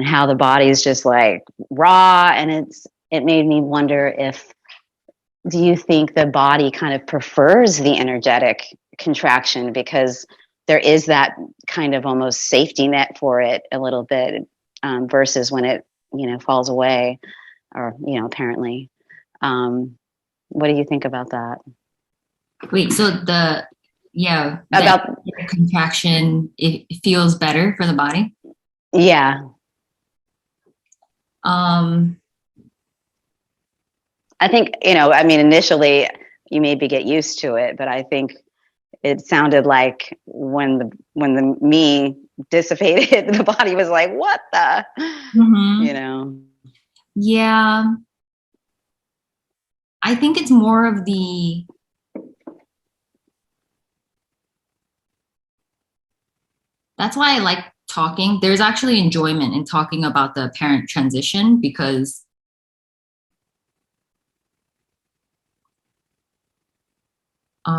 how the body is just like raw, and it made me wonder, do you think the body kind of prefers the energetic contraction because there is that kind of almost safety net for it a little bit, versus when it falls away, or apparently. What do you think about that? Wait, so the contraction, it feels better for the body? Yeah. I think, I mean, initially you maybe get used to it, but I think it sounded like when the me dissipated, the body was like, what the, Yeah. I think it's more of that's why I like talking. There's actually enjoyment in talking about the apparent transition, because where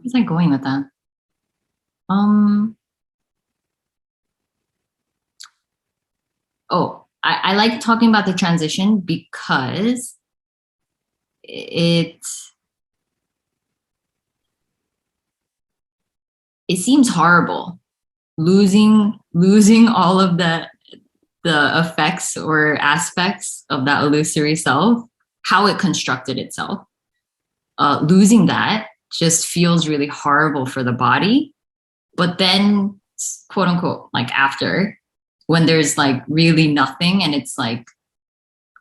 was I going with that? I like talking about the transition because it seems horrible, losing all of the effects or aspects of that illusory self, how it constructed itself. Losing that just feels really horrible for the body. But then, quote unquote, like after, when there's like really nothing, and it's like,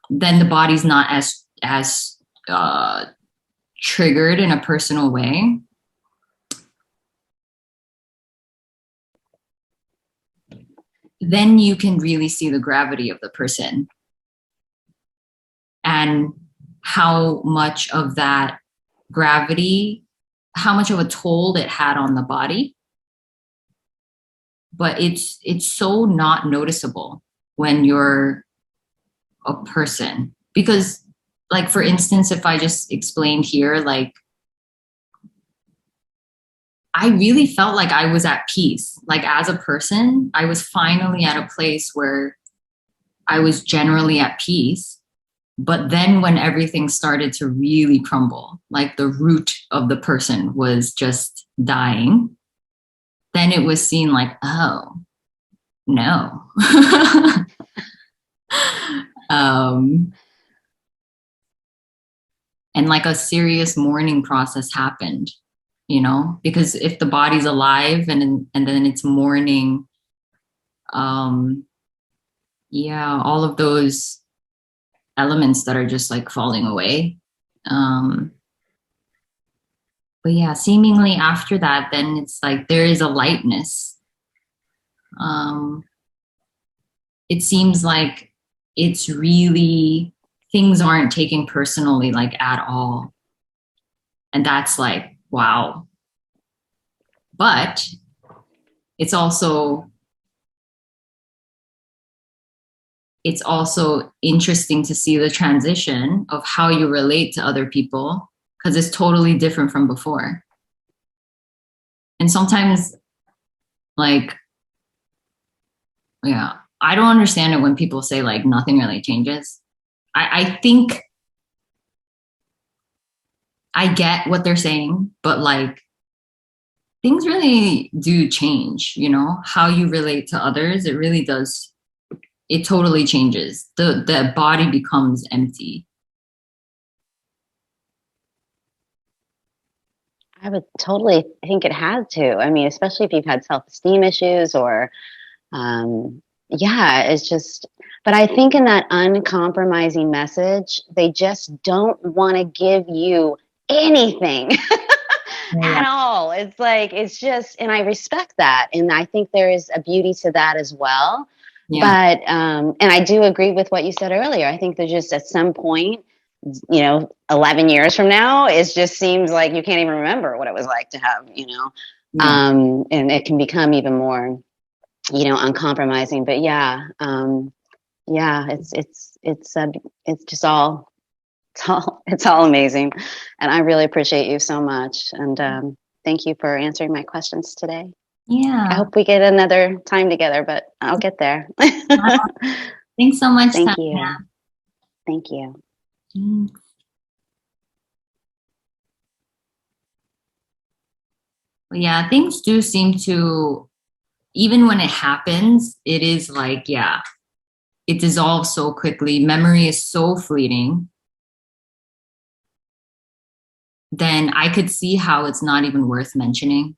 then the body's not as triggered in a personal way. Then you can really see the gravity of the person and how much of that gravity, how much of a toll it had on the body. But it's so not noticeable when you're a person, because, like, for instance, if I just explained here, like, I really felt like I was at peace. Like, as a person, I was finally at a place where I was generally at peace. But then when everything started to really crumble, like the root of the person was just dying, then it was seen like, oh, no. And like a serious mourning process happened, because if the body's alive and then it's mourning, all of those elements that are just like falling away. But yeah, seemingly after that, then it's like there is a lightness. It seems like it's really things aren't taken personally, like at all. And that's like, wow. But it's also interesting to see the transition of how you relate to other people, because it's totally different from before. And sometimes, like, yeah, I don't understand it when people say like nothing really changes. I think I get what they're saying, but like things really do change, you know, how you relate to others. It really does. It totally changes. The body becomes empty. I would totally think it had to. I mean, especially if you've had self-esteem issues or, yeah, it's just, but I think in that uncompromising message, they just don't want to give you anything Yeah. at all. It's like, it's just, and I respect that. And I think there is a beauty to that as well. Yeah. But, and I do agree with what you said earlier. I think there's just at some point, 11 years from now, it just seems like you can't even remember what it was like to have, Yeah. and it can become even more, uncompromising. But yeah, it's just all, it's all amazing. And I really appreciate you so much. And thank you for answering my questions today. I Yeah. hope we get another time together, but I'll get there. Thanks so much, Thank Tanya. you. Thank you. But yeah, things do seem to, even when it happens, it is like, yeah, it dissolves so quickly. Memory is so fleeting. Then I could see how it's not even worth mentioning.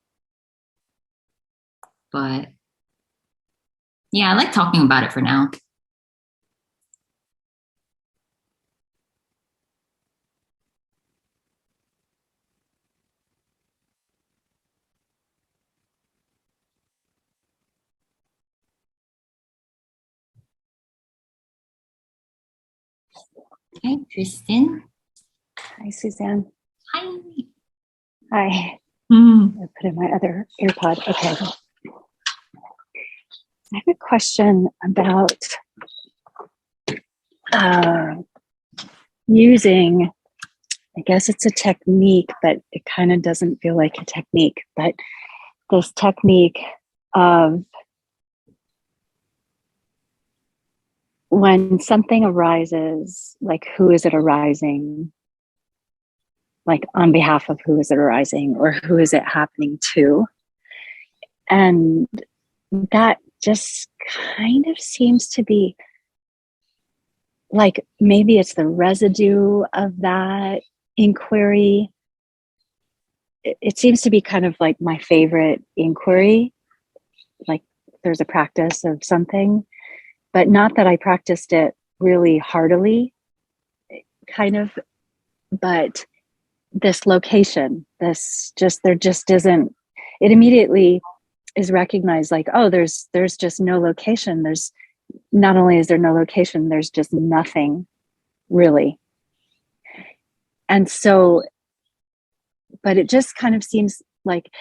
But yeah, I like talking about it for now. Hi, Tristan. Hi, Suzanne. Hi. Hi. Mm-hmm. I put in my other earpod. Okay. I have a question about using, I guess it's a technique, but it kind of doesn't feel like a technique, but this technique of when something arises, like who is it arising? Like on behalf of who is it arising, or who is it happening to? And that just kind of seems to be like maybe it's the residue of that inquiry. It seems to be kind of like my favorite inquiry. Like there's a practice of something, but not that I practiced it really heartily, kind of, but this location, there just isn't, it immediately is recognized like, oh, there's just no location. There's not only is there no location, there's just nothing really. And so, but it just kind of seems like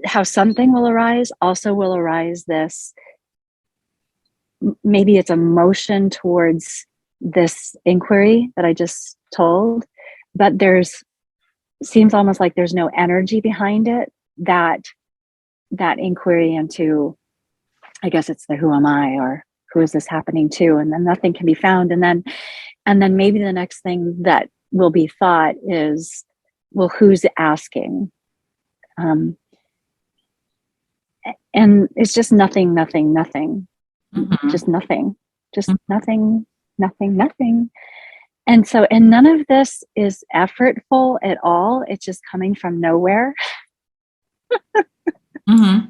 how something will arise also will arise this, maybe it's a motion towards this inquiry that I just told, but seems almost like there's no energy behind it, that inquiry into, I guess it's the who am I, or who is this happening to, and then nothing can be found. And then maybe the next thing that will be thought is, well, who's asking? And it's just nothing, Mm-hmm. just nothing, nothing. And so, and none of this is effortful at all. It's just coming from nowhere. Mm-hmm.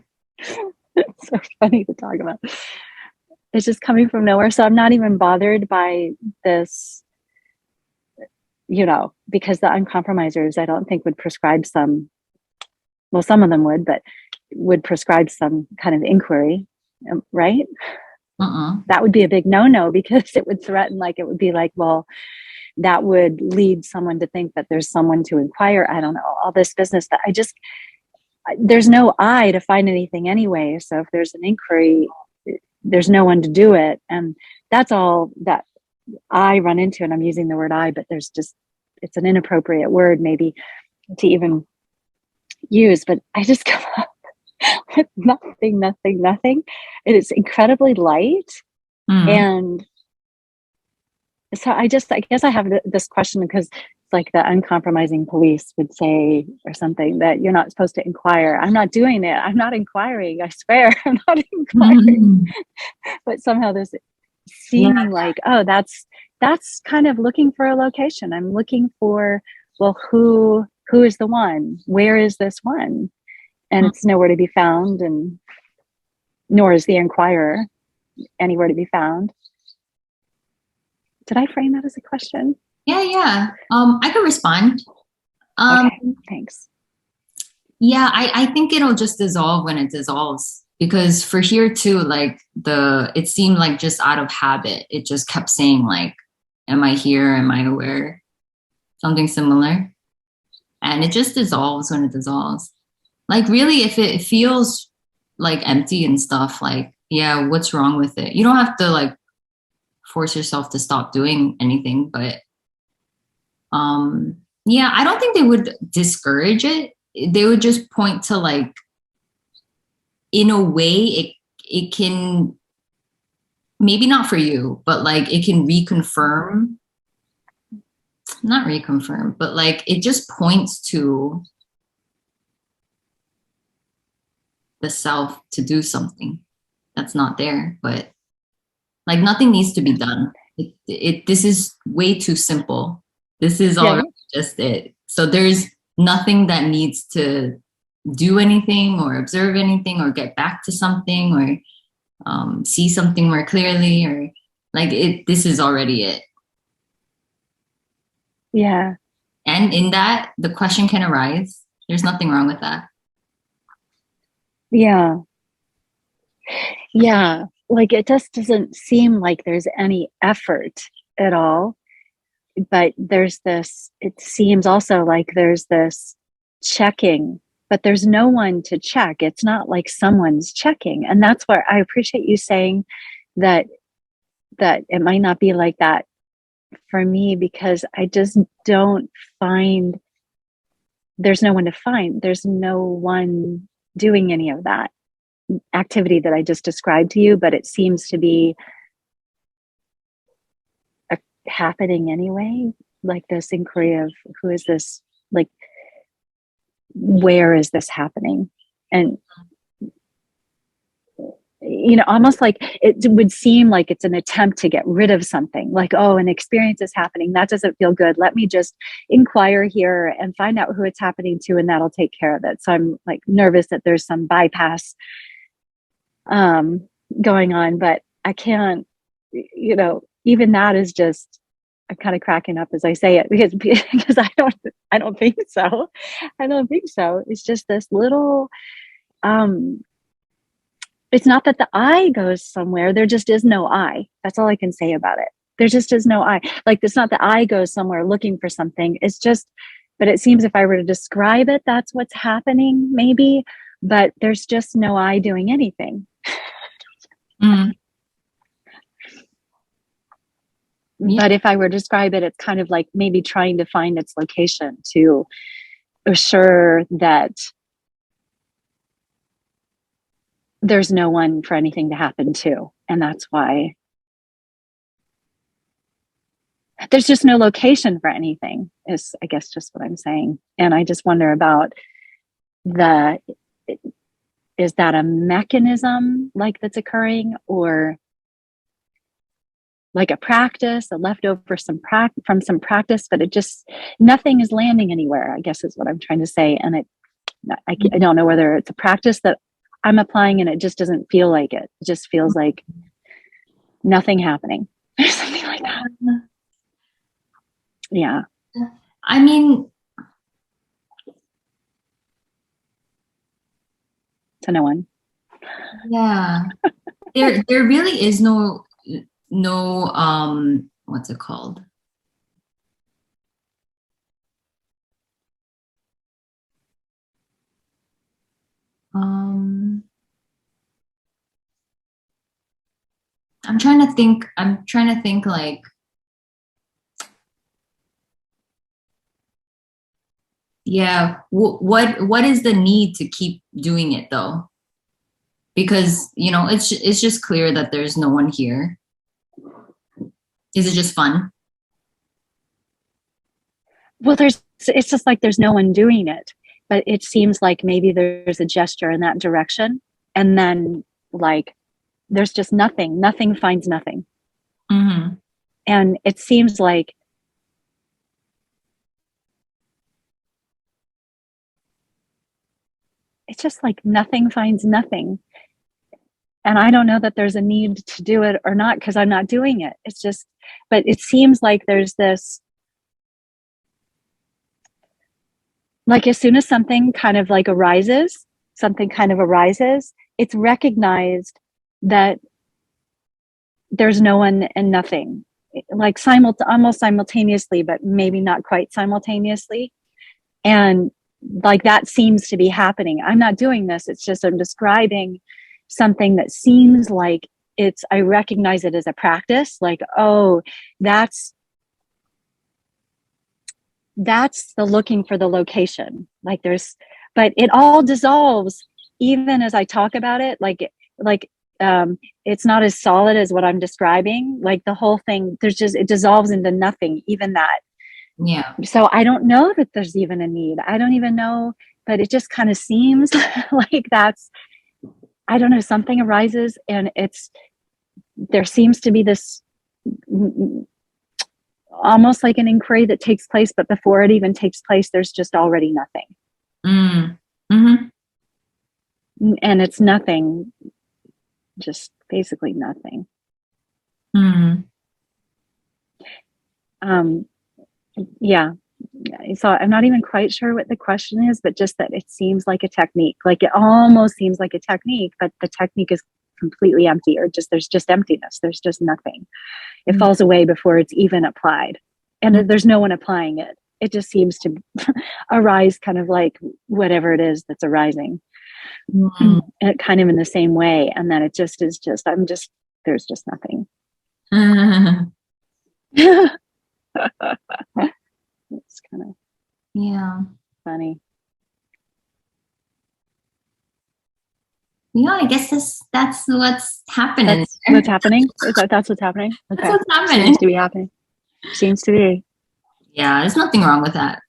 It's so funny to talk about. It's just coming from nowhere. So I'm not even bothered by this, because the uncompromisers, I don't think would prescribe some of them would, but would prescribe some kind of inquiry, right? Uh-uh. That would be a big no-no, because it would threaten, like, it would be like, well, that would lead someone to think that there's someone to inquire. I don't know, all this business that there's no I to find anything anyway. So if there's an inquiry, there's no one to do it. And that's all that I run into. And I'm using the word I, but it's an inappropriate word maybe to even use, but I just come up with nothing. And it's incredibly light. And so I guess I have this question because it's like the uncompromising police would say or something, that you're not supposed to inquire. I'm not doing it. I'm not inquiring. I swear I'm not inquiring. But somehow this seeming like, oh, that's kind of looking for a location. I'm looking for, well, who is the one? Where is this one? And it's nowhere to be found, and nor is the inquirer anywhere to be found. Did I frame that as a question? Yeah. I could respond. Okay, thanks. Yeah, I think it'll just dissolve when it dissolves. Because for here too, like it seemed like just out of habit, it just kept saying like, am I here? Am I aware? Something similar. And it just dissolves when it dissolves. Like really, if it feels like empty and stuff, like, yeah, what's wrong with it? You don't have to like force yourself to stop doing anything, but yeah, I don't think they would discourage it. They would just point to like, in a way, it can, maybe not for you, but like it can not reconfirm, but like it just points to the self to do something that's not there, but like nothing needs to be done. This is way too simple. This is already just it. So there's nothing that needs to do anything or observe anything or get back to something or see something more clearly, or like this is already it. Yeah. And in that, the question can arise. There's nothing wrong with that. Yeah. Like it just doesn't seem like there's any effort at all. But it seems also like there's this checking, but there's no one to check. It's not like someone's checking. And that's where I appreciate you saying that it might not be like that for me, because I just don't find there's no one to find. There's no one doing any of that activity that I just described to you, but it seems to be happening anyway, like this inquiry of who is this, like where is this happening? And almost like it would seem like it's an attempt to get rid of something, like, oh, an experience is happening, that doesn't feel good, let me just inquire here and find out who it's happening to, and that'll take care of it. So I'm like nervous that there's some bypass going on, but I can't, even that is just, I'm kind of cracking up as I say it because I don't think so. I don't think so. It's just this little, it's not that the I goes somewhere. There just is no I. That's all I can say about it. There just is no I. Like, it's not that I goes somewhere looking for something. It's just, but it seems if I were to describe it, that's what's happening maybe, but there's just no I doing anything. But if I were to describe it, it's kind of like maybe trying to find its location to assure that there's no one for anything to happen to. And that's why there's just no location for anything, is I guess just what I'm saying. And I just wonder about is that a mechanism like that's occurring, or like a practice, a leftover from some practice, but it just, nothing is landing anywhere, I guess is what I'm trying to say. And I don't know whether it's a practice that I'm applying and it just doesn't feel like it. It just feels like nothing happening or something like that. Yeah. I mean, to no one. Yeah. There really is no what's it called? Um, I'm trying to think. Like, yeah, what is the need to keep doing it though? Because it's just clear that there's no one here. Is it just fun? Well, it's just like there's no one doing it, but it seems like maybe there's a gesture in that direction, and then like there's just nothing. Nothing finds nothing. Mm-hmm. And it seems like it's just like nothing finds nothing. And I don't know that there's a need to do it or not, because I'm not doing it. It's just, but it seems like there's this, like as soon as something kind of arises, it's recognized that there's no one and nothing, like almost simultaneously, but maybe not quite simultaneously. And like that seems to be happening. I'm not doing this. It's just I'm describing something that seems like I recognize it as a practice. Like, oh, that's the looking for the location. Like but it all dissolves even as I talk about it. It's not as solid as what I'm describing. Like the whole thing, it dissolves into nothing, even that. Yeah. So I don't know that there's even a need. I don't even know, but it just kind of seems like I don't know, something arises and there seems to be this almost like an inquiry that takes place, but before it even takes place, there's just already nothing. Mm-hmm. And it's nothing, just basically nothing. Mm-hmm. Yeah. So I'm not even quite sure what the question is, but just that it seems like a technique. Like it almost seems like a technique, but the technique is completely empty, or there's just emptiness. There's just nothing. It falls away before it's even applied. And there's no one applying it. It just seems to arise kind of like whatever it is that's arising. And it kind of in the same way. And then it just is there's just nothing. It's kind of funny. Yeah, I guess that's what's happening. That's what's happening? That's what's happening? Okay. That's what's happening. Seems to be happening. Seems to be. Yeah, there's nothing wrong with that.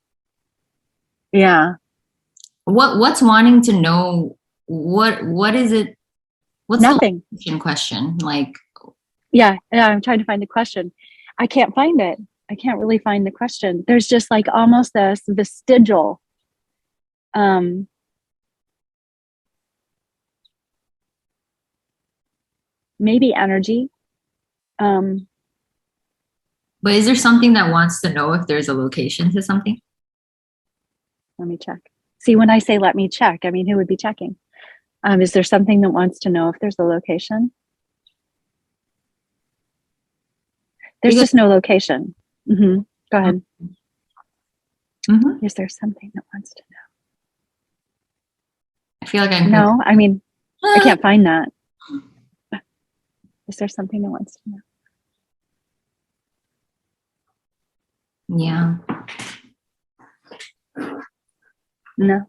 Yeah. What's wanting to know? What is it? What's nothing. The question? Like, yeah, I'm trying to find the question. I can't find it. I can't really find the question. There's just like almost this vestigial maybe energy. But is there something that wants to know if there's a location to something? Let me check. See, when I say let me check, I mean, who would be checking? Is there something that wants to know if there's a location? There's just no location. Mm-hmm. Go ahead. Mm-hmm. Is there something that wants to know? I feel like I'm... No, I mean, I can't find that. Is there something that wants to know? Yeah. No.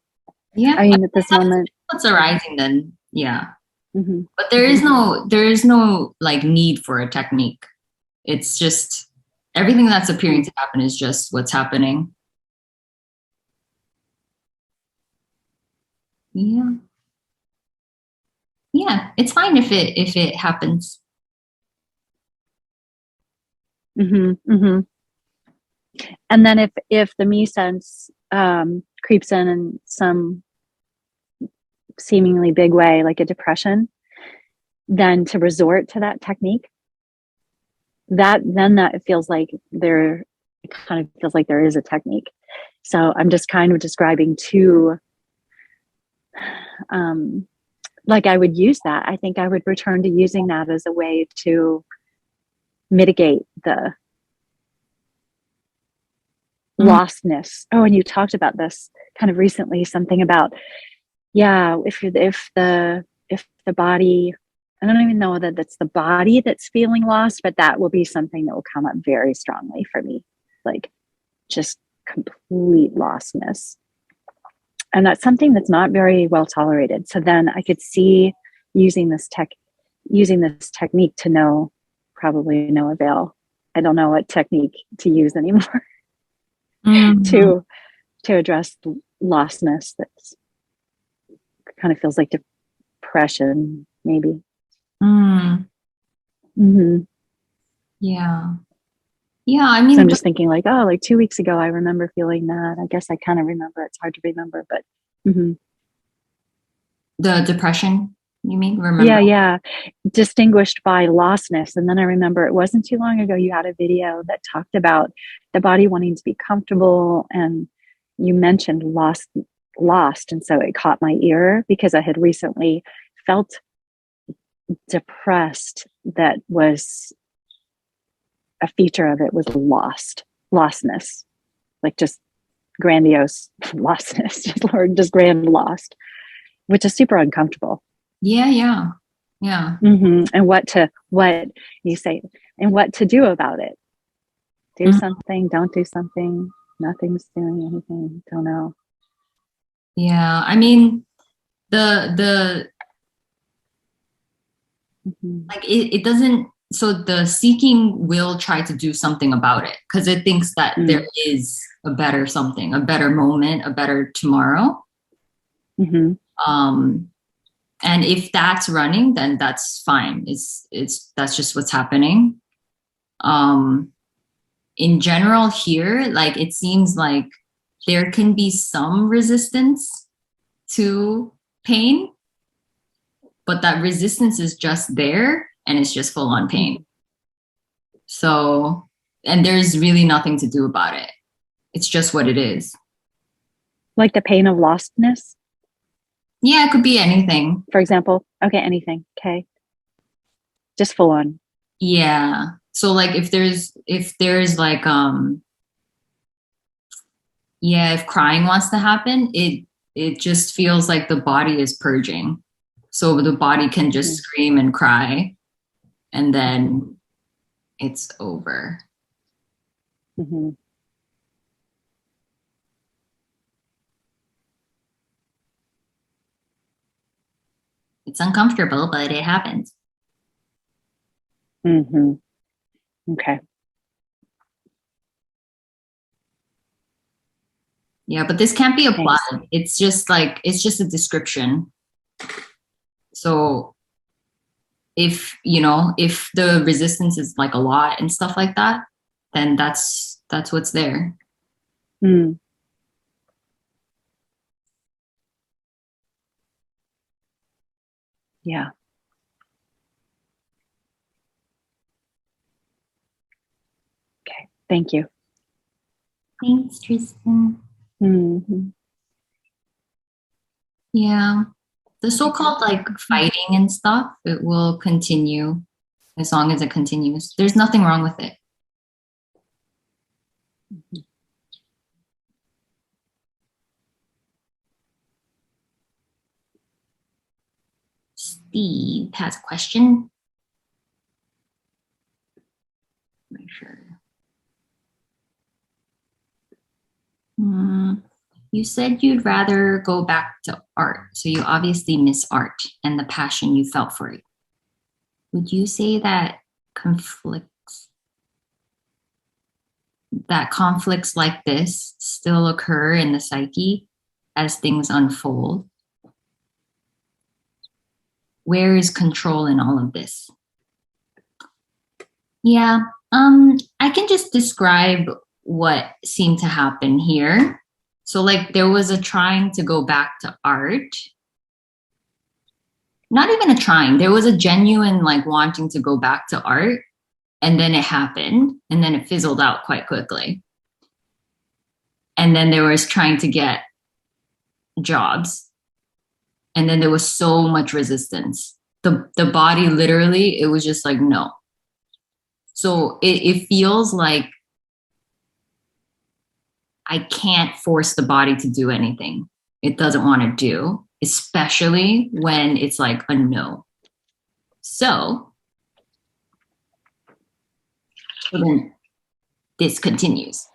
Yeah. I mean, at this moment. What's arising then? Yeah. Mm-hmm. But there is no like need for a technique. It's just everything that's appearing to happen is just what's happening. Yeah. Yeah, it's fine if it happens. Mm-hmm. Mm-hmm. And then if the me sense creeps in some seemingly big way, like a depression, then to resort to that technique, that it feels like it kind of feels like there is a technique. So I'm just kind of describing two, like I would use that. I think I would return to using that as a way to mitigate the lostness. Oh, and you talked about this kind of recently, something about, yeah, if the body, I don't even know that that's the body that's feeling lost, but that will be something that will come up very strongly for me, like just complete lostness. And that's something that's not very well tolerated. So then I could see using this technique to probably no avail. I don't know what technique to use anymore to address lostness that's kind of feels like depression, maybe. Yeah. Yeah, I mean, so I'm just thinking like, oh, like 2 weeks ago, I remember feeling that. I guess I kind of remember. It's hard to remember, but the depression, you mean? Remember? Yeah. Distinguished by lostness. And then I remember it wasn't too long ago, you had a video that talked about the body wanting to be comfortable. And you mentioned lost. And so it caught my ear because I had recently felt depressed. That was a feature of it, was lostness, like just grandiose lostness, or just grand lost, which is super uncomfortable. Yeah. And what you say, and what to do about it. Do something, don't do something, nothing's doing anything, don't know. Yeah, I mean, the like it doesn't, so the seeking will try to do something about it because it thinks that there is a better something, a better moment, a better tomorrow. And if that's running, then that's fine. That's just what's happening. In general here, like it seems like there can be some resistance to pain, but that resistance is just there and it's just full on pain. So, and there's really nothing to do about it. It's just what it is. Like the pain of lostness? Yeah, it could be anything. For example. Okay, anything. Okay. Just full on. Yeah. So like if there's like if crying wants to happen, it just feels like the body is purging. So the body can just scream and cry and then it's over. It's uncomfortable, but it happens. Okay. Yeah, but this can't be applied. Thanks. It's just a description. So if the resistance is like a lot and stuff like that, then that's what's there. Yeah. Okay. Thank you. Thanks, Tristan. Yeah. The so-called like fighting and stuff, it will continue as long as it continues. There's nothing wrong with it. Steve has a question. Make sure. You said you'd rather go back to art, so you obviously miss art and the passion you felt for it. Would you say that conflicts like this still occur in the psyche as things unfold? Where is control in all of this? Yeah, I can just describe what seemed to happen here. So like there was a trying to go back to art. Not even a trying, there was a genuine like wanting to go back to art, and then it happened and then it fizzled out quite quickly. And then there was trying to get jobs. And then there was so much resistance. The body literally, it was just like, no. So it feels like I can't force the body to do anything it doesn't want to do. especially when it's like a no. So then this continues.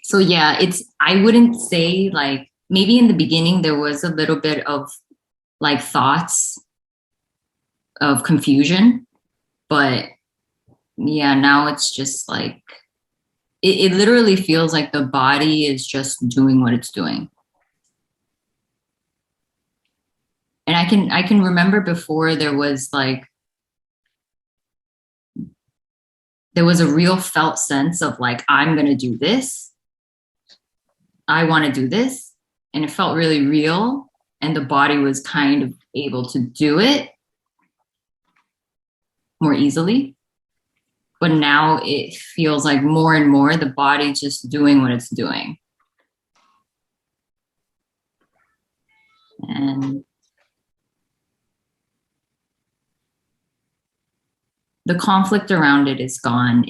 So yeah, I wouldn't say like, maybe in the beginning there was a little bit of like thoughts of confusion, but yeah, now it's just like, it literally feels like the body is just doing what it's doing. And I can remember before there was a real felt sense of like, I'm going to do this. I want to do this. And it felt really real. And the body was kind of able to do it more easily. But now it feels like more and more the body just doing what it's doing. And the conflict around it is gone.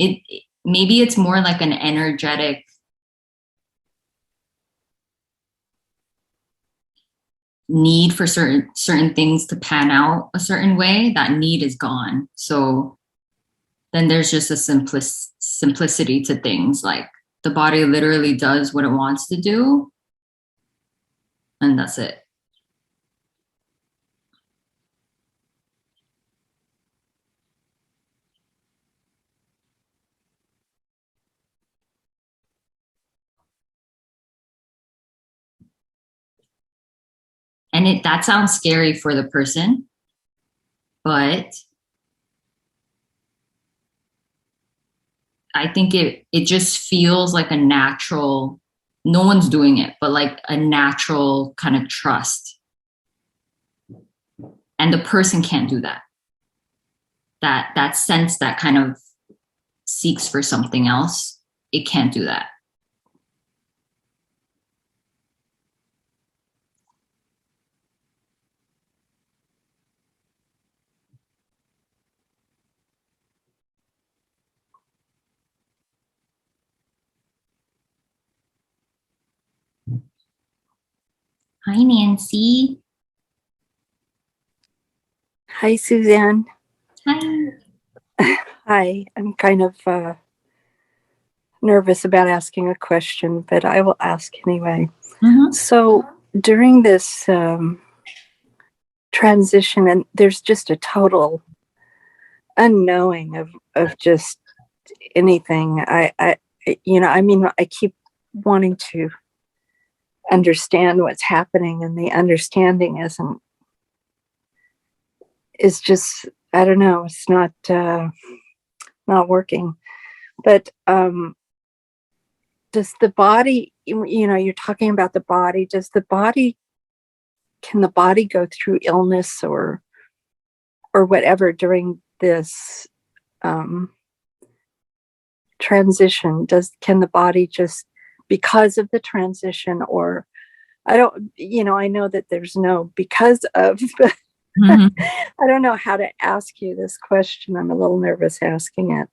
Maybe it's more like an energetic need for certain things to pan out a certain way. That need is gone. So then there's just a simplicity to things. Like the body literally does what it wants to do, and that's it. And that sounds scary for the person, but I think it just feels like a natural, no one's doing it, but like a natural kind of trust. And the person can't do that. That sense that kind of seeks for something else, it can't do that. Hi, Nancy. Hi, Suzanne. Hi. Hi. I'm kind of nervous about asking a question, but I will ask anyway. Mm-hmm. So during this transition, and there's just a total unknowing of just anything. I keep wanting to understand what's happening, and the understanding is just, I don't know, it's not working. But does the body, you're talking about the body, can the body go through illness or whatever during this transition? Can the body just, because of the transition, or I know that there's no because of, but Mm-hmm. I don't know how to ask you this question. I'm a little nervous asking it,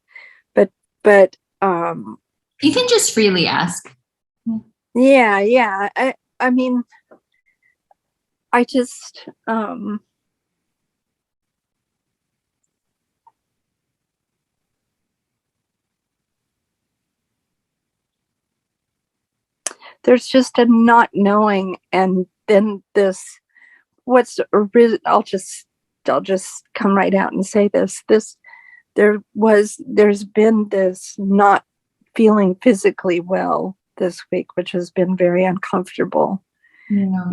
but You can just freely ask. yeah. I mean, I just there's just a not knowing, and then this, I'll just come right out and say this there's been this not feeling physically well this week, which has been very uncomfortable. Yeah.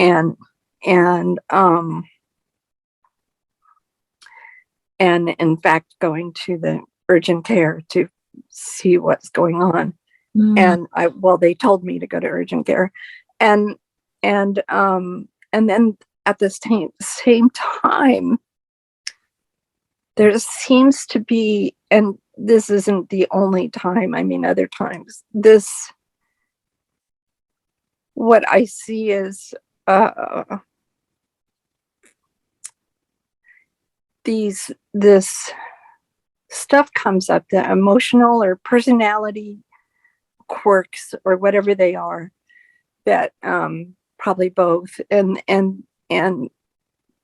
And in fact going to the urgent care to see what's going on. And they told me to go to urgent care, and then at the same time, there seems to be, and this isn't the only time, I mean, other times, what I see is this stuff comes up, the emotional or personality quirks or whatever they are, that probably both, and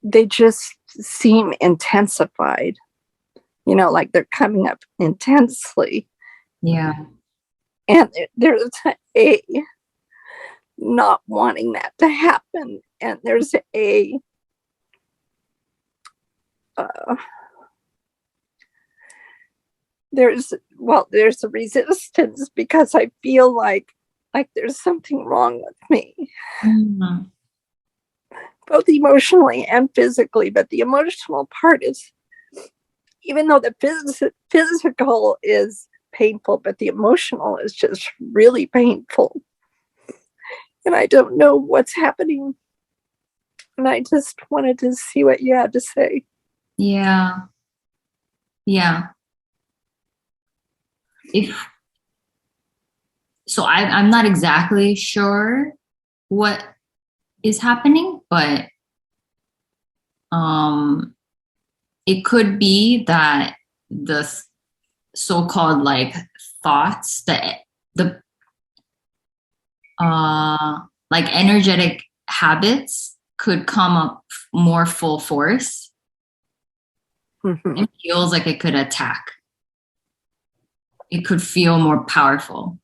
they just seem intensified, like they're coming up intensely. Yeah. And there's a not wanting that to happen, and there's a there's a resistance, because I feel like there's something wrong with me, Mm-hmm. both emotionally and physically. But the emotional part is, even though the physical is painful, but the emotional is just really painful. And I don't know what's happening. And I just wanted to see what you had to say. Yeah. Yeah. I'm not exactly sure what is happening, but it could be that the so-called like thoughts, the like energetic habits could come up more full force. Mm-hmm. It feels like it could attack. It could feel more powerful.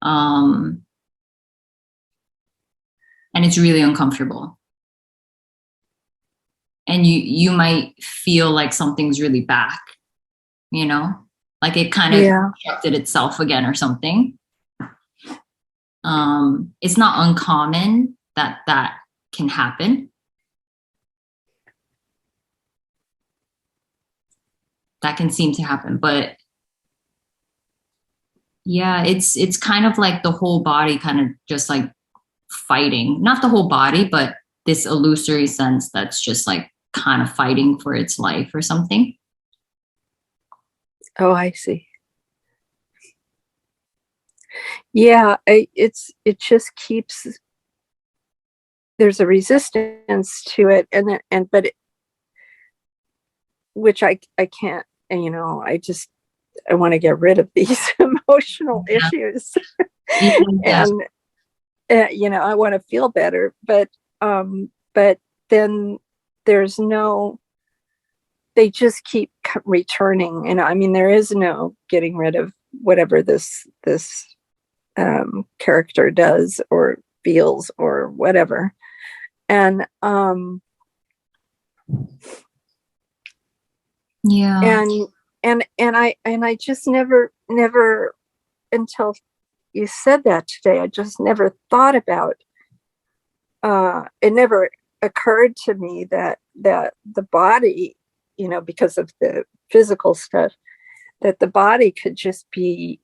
And it's really uncomfortable. And you might feel like something's really back, like it kind of constructed itself again or something. It's not uncommon that can happen. That can seem to happen, but yeah, it's kind of like the whole body kind of just like fighting, not the whole body, but this illusory sense that's just like kind of fighting for its life or something. Oh, I see. Yeah, it just keeps, there's a resistance to it, which I can't, I want to get rid of these emotional issues. And I want to feel better, but then there's no, they just keep returning. And I mean, there is no getting rid of whatever this character does or feels or whatever. And I just never until you said that today, I just never thought about, it never occurred to me that the body, because of the physical stuff, that the body could just be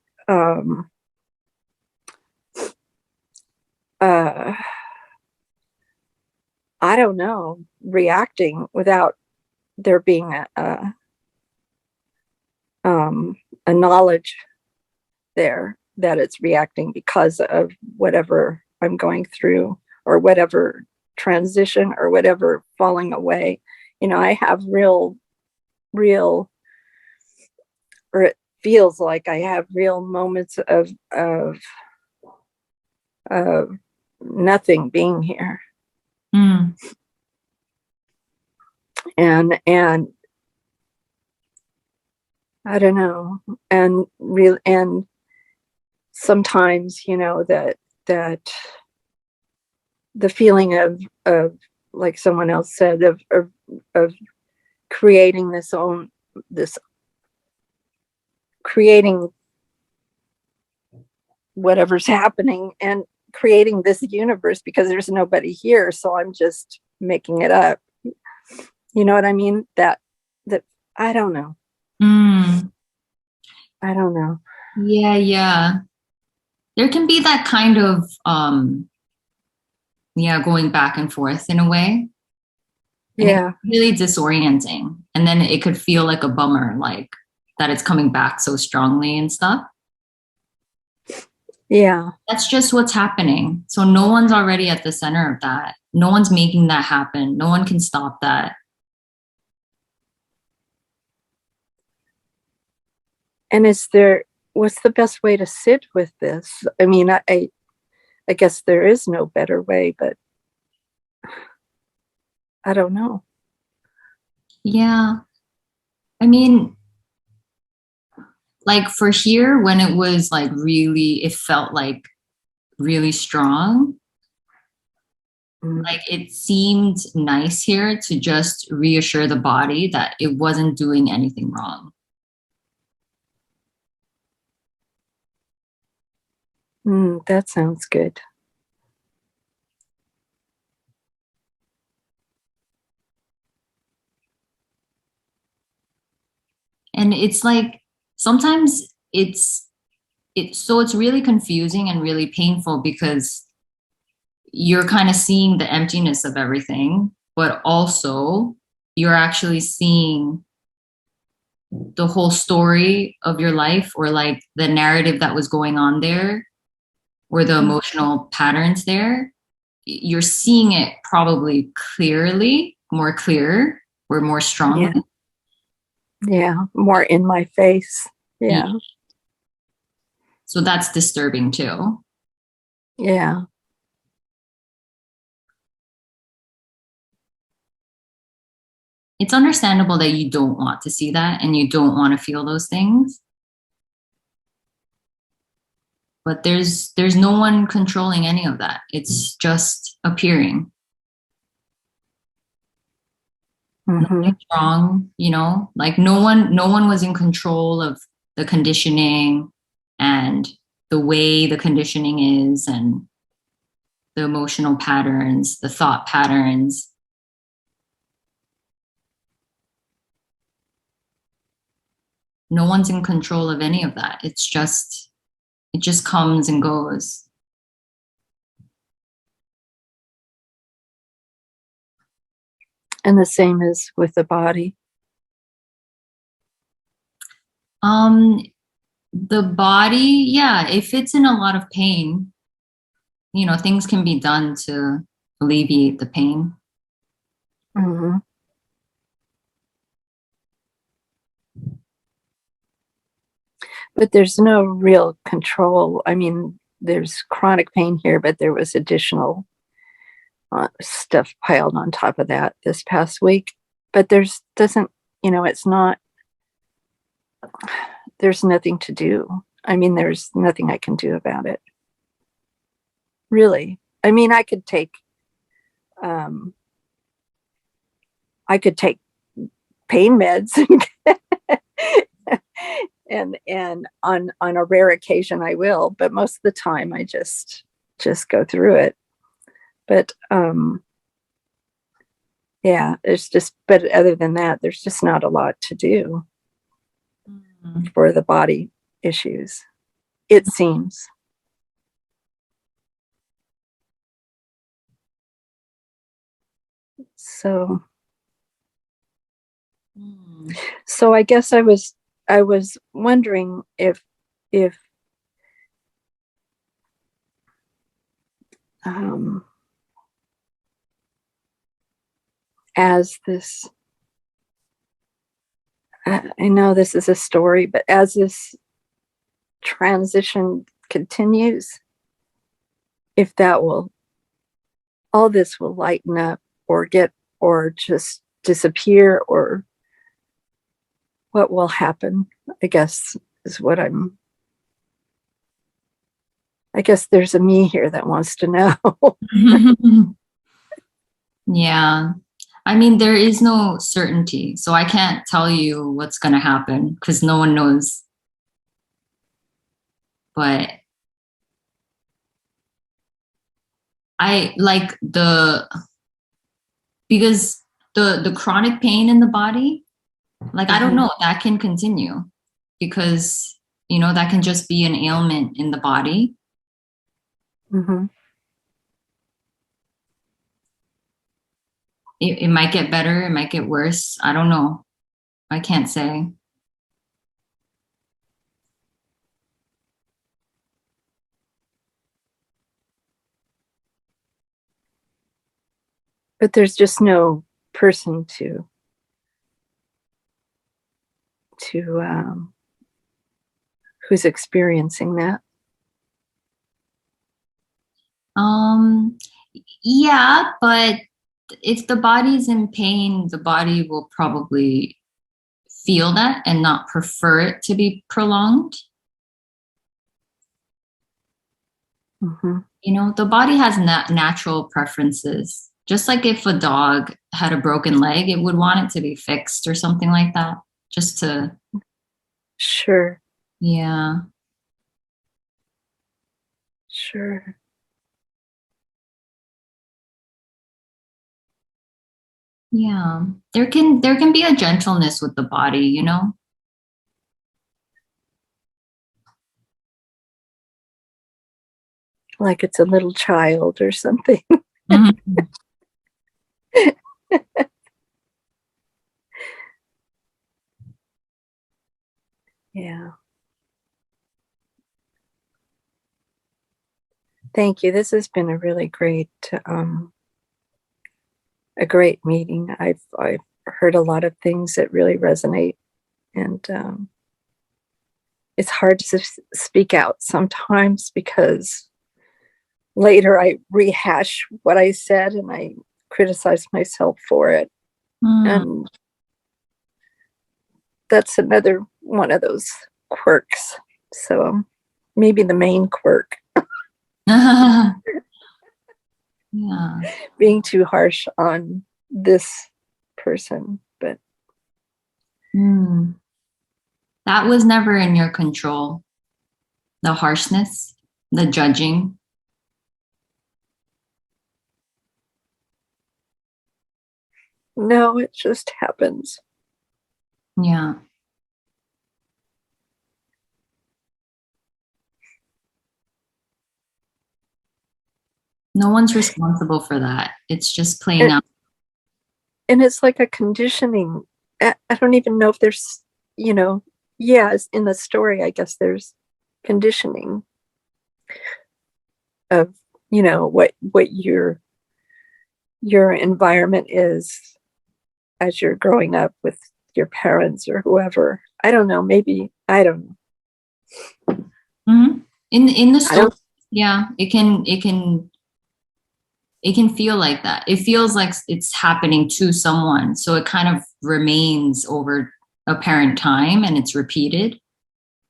I don't know, reacting without there being a knowledge there that it's reacting because of whatever I'm going through, or whatever transition, or whatever falling away. I have real, or it feels like I have real moments of nothing being here. And I don't know, and sometimes, that the feeling of like someone else said, of creating creating whatever's happening, and creating this universe, because there's nobody here, so I'm just making it up. You know what I mean? That I don't know. I don't know. Yeah. There can be that kind of going back and forth in a way. And it's really disorienting. And then it could feel like a bummer, like that it's coming back so strongly and stuff. Yeah. That's just what's happening. So no one's already at the center of that. No one's making that happen. No one can stop that. And is there what's the best way to sit with this? I mean, I guess there is no better way, but I don't know. Yeah. I mean, like for here, when it was like really, it felt like really strong. Like it seemed nice here to just reassure the body that it wasn't doing anything wrong. That sounds good. And it's like sometimes it's really confusing and really painful because you're kind of seeing the emptiness of everything, but also you're actually seeing the whole story of your life, or like the narrative that was going on there, or the emotional patterns there. You're seeing it probably clearly, more clear or more strongly. Yeah, more in my face. Yeah. So that's disturbing too. Yeah. It's understandable that you don't want to see that and you don't want to feel those things. But there's no one controlling any of that. It's just appearing. Nothing's wrong, you know, like no one was in control of the conditioning and the way the conditioning is, and the emotional patterns, the thought patterns. No one's in control of any of that. It just comes and goes. And the same is with the body. The body, yeah, if it's in a lot of pain, you know, things can be done to alleviate the pain. But there's no real control. I mean, there's chronic pain here, but there was additional stuff piled on top of that this past week. But there's nothing to do. I mean, there's nothing I can do about it. Really. I mean, I could take pain meds and on a rare occasion I will, but most of the time I just go through it. But yeah, but other than that, there's just not a lot to do for the body issues, it seems. So I guess I was wondering if as this, I know this is a story, but as this transition continues, if all this will lighten up or just disappear, or what will happen, I guess is what I guess there's a me here that wants to know. Yeah. I mean, there is no certainty. So I can't tell you what's going to happen because no one knows. But I like because the chronic pain in the body, like, I don't know, that can continue because, you know, that can just be an ailment in the body. It might get better. It might get worse. I don't know. I can't say. But there's just no person who's experiencing that. Yeah, but if the body's in pain, the body will probably feel that and not prefer it to be prolonged. Mm-hmm. You know, the body has natural preferences. Just like if a dog had a broken leg, it would want it to be fixed or something like that. Just to, Sure. yeah. Sure. Yeah. There can be a gentleness with the body, you know? Like it's a little child or something. Mhm. Yeah. Thank you. This has been a really a great meeting. I've heard a lot of things that really resonate, and it's hard to speak out sometimes because later I rehash what I said and I criticize myself for it, and that's another one of those quirks. So maybe the main quirk, Yeah. being too harsh on this person, but That was never in your control. The harshness, the judging. no, it just happens. Yeah. No one's responsible for that. It's just playing out. And it's like a conditioning. I don't even know if there's, yeah, in the story, I guess there's conditioning of, what your environment is as you're growing up with your parents or whoever. I don't know. Maybe I don't know. Mm-hmm. In the story, yeah, it can feel like that. It feels like it's happening to someone, so it kind of remains over a parent time and it's repeated,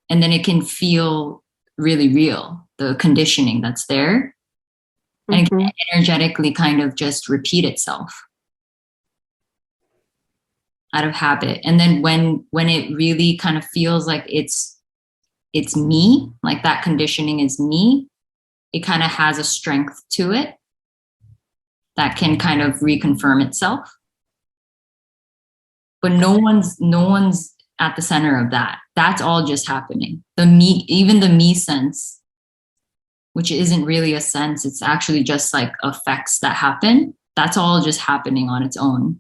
and then it can feel really real, the conditioning that's there, and it can energetically kind of just repeat itself out of habit. And then when it really kind of feels like it's me, like that conditioning is me, it kind of has a strength to it that can kind of reconfirm itself. But no one's at the center of that. That's all just happening. The me, even the me sense, which isn't really a sense, it's actually just like effects that happen. That's all just happening on its own.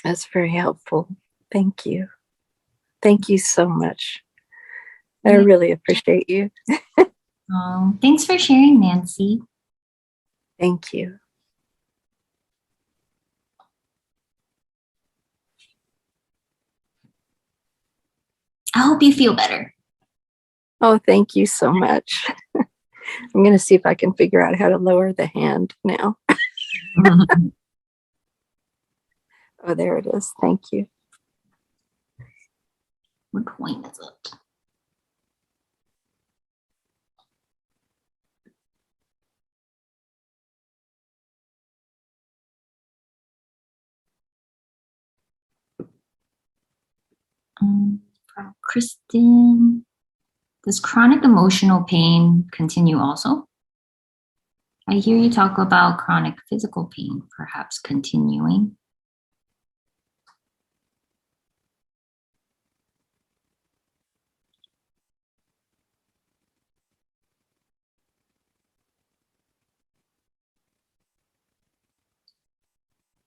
That's very helpful. Thank you. Thank you so much. I really appreciate you. Thanks for sharing, Nancy. Thank you. I hope you feel better. Oh, thank you so much. I'm going to see if I can figure out how to lower the hand now. Oh, there it is. Thank you. What point is it? From Kristen, does chronic emotional pain continue also? I hear you talk about chronic physical pain, perhaps continuing.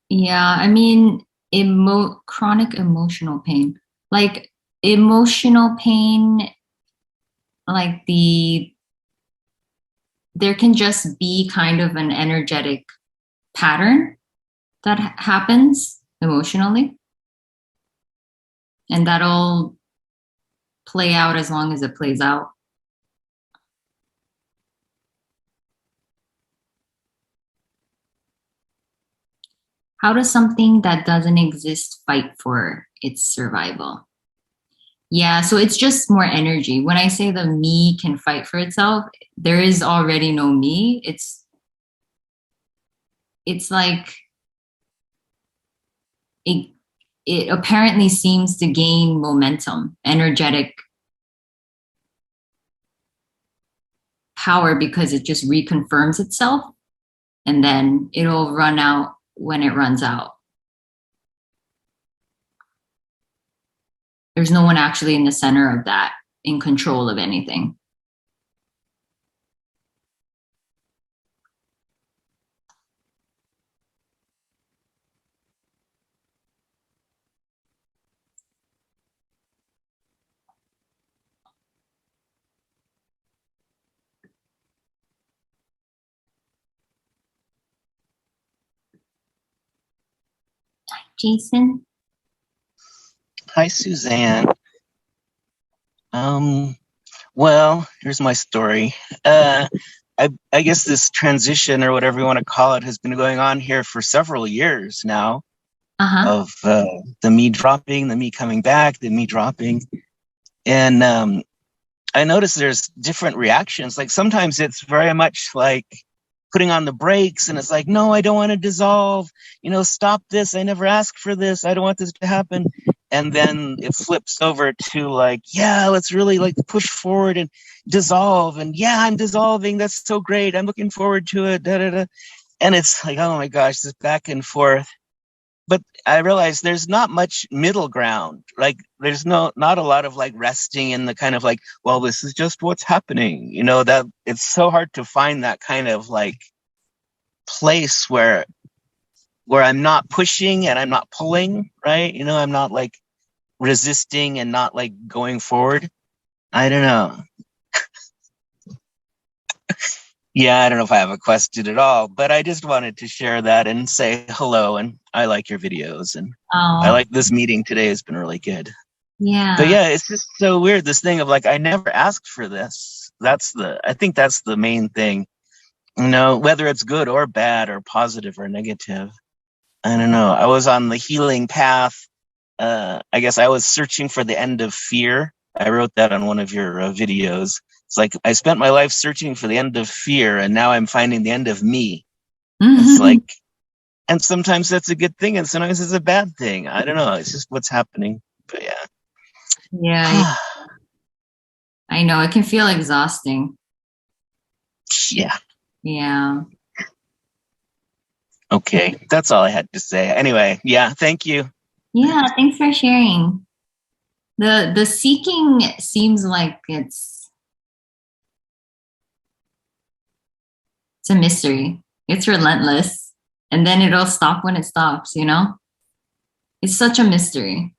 Yeah, I mean, chronic emotional pain, like emotional pain, like there can just be kind of an energetic pattern that happens emotionally, and that'll play out as long as it plays out. How does something that doesn't exist fight for its survival? Yeah, so it's just more energy. When I say the me can fight for itself, there is already no me. It's like it apparently seems to gain momentum, energetic power, because it just reconfirms itself, and then it'll run out when it runs out. There's no one actually in the center of that, in control of anything. Jason? Hi, Suzanne. Well, here's my story. I guess this transition, or whatever you want to call it, has been going on here for several years now. Of the me dropping, the me coming back, the me dropping. And I notice there's different reactions. Like sometimes it's very much like putting on the brakes, and it's like, no, I don't want to dissolve. Stop this. I never asked for this. I don't want this to happen. And then it flips over to like, yeah, let's really like push forward and dissolve. And yeah, I'm dissolving. That's so great. I'm looking forward to it. Da, da, da. And it's like, oh my gosh, this back and forth. But I realized there's not much middle ground. Like there's not a lot of like resting in the kind of like, well, this is just what's happening. That it's so hard to find that kind of like place where I'm not pushing and I'm not pulling, right? I'm not like resisting and not like going forward. I don't know. Yeah, I don't know if I have a question at all, but I just wanted to share that and say hello. And I like your videos, and I like this meeting today. Has been really good. Yeah. But yeah, it's just so weird, this thing of like, I never asked for this. I think that's the main thing, whether it's good or bad or positive or negative. I don't know. I was on the healing path. I guess I was searching for the end of fear. I wrote that on one of your videos. It's like I spent my life searching for the end of fear, and now I'm finding the end of me. It's like, and sometimes that's a good thing, and sometimes it's a bad thing. I don't know. It's just what's happening. But yeah. Yeah. I know. It can feel exhausting. Yeah. Yeah. Okay. That's all I had to say. Anyway, yeah. Thank you. Yeah. Thanks for sharing. The seeking seems like it's a mystery. It's relentless, and then it'll stop when it stops. It's such a mystery.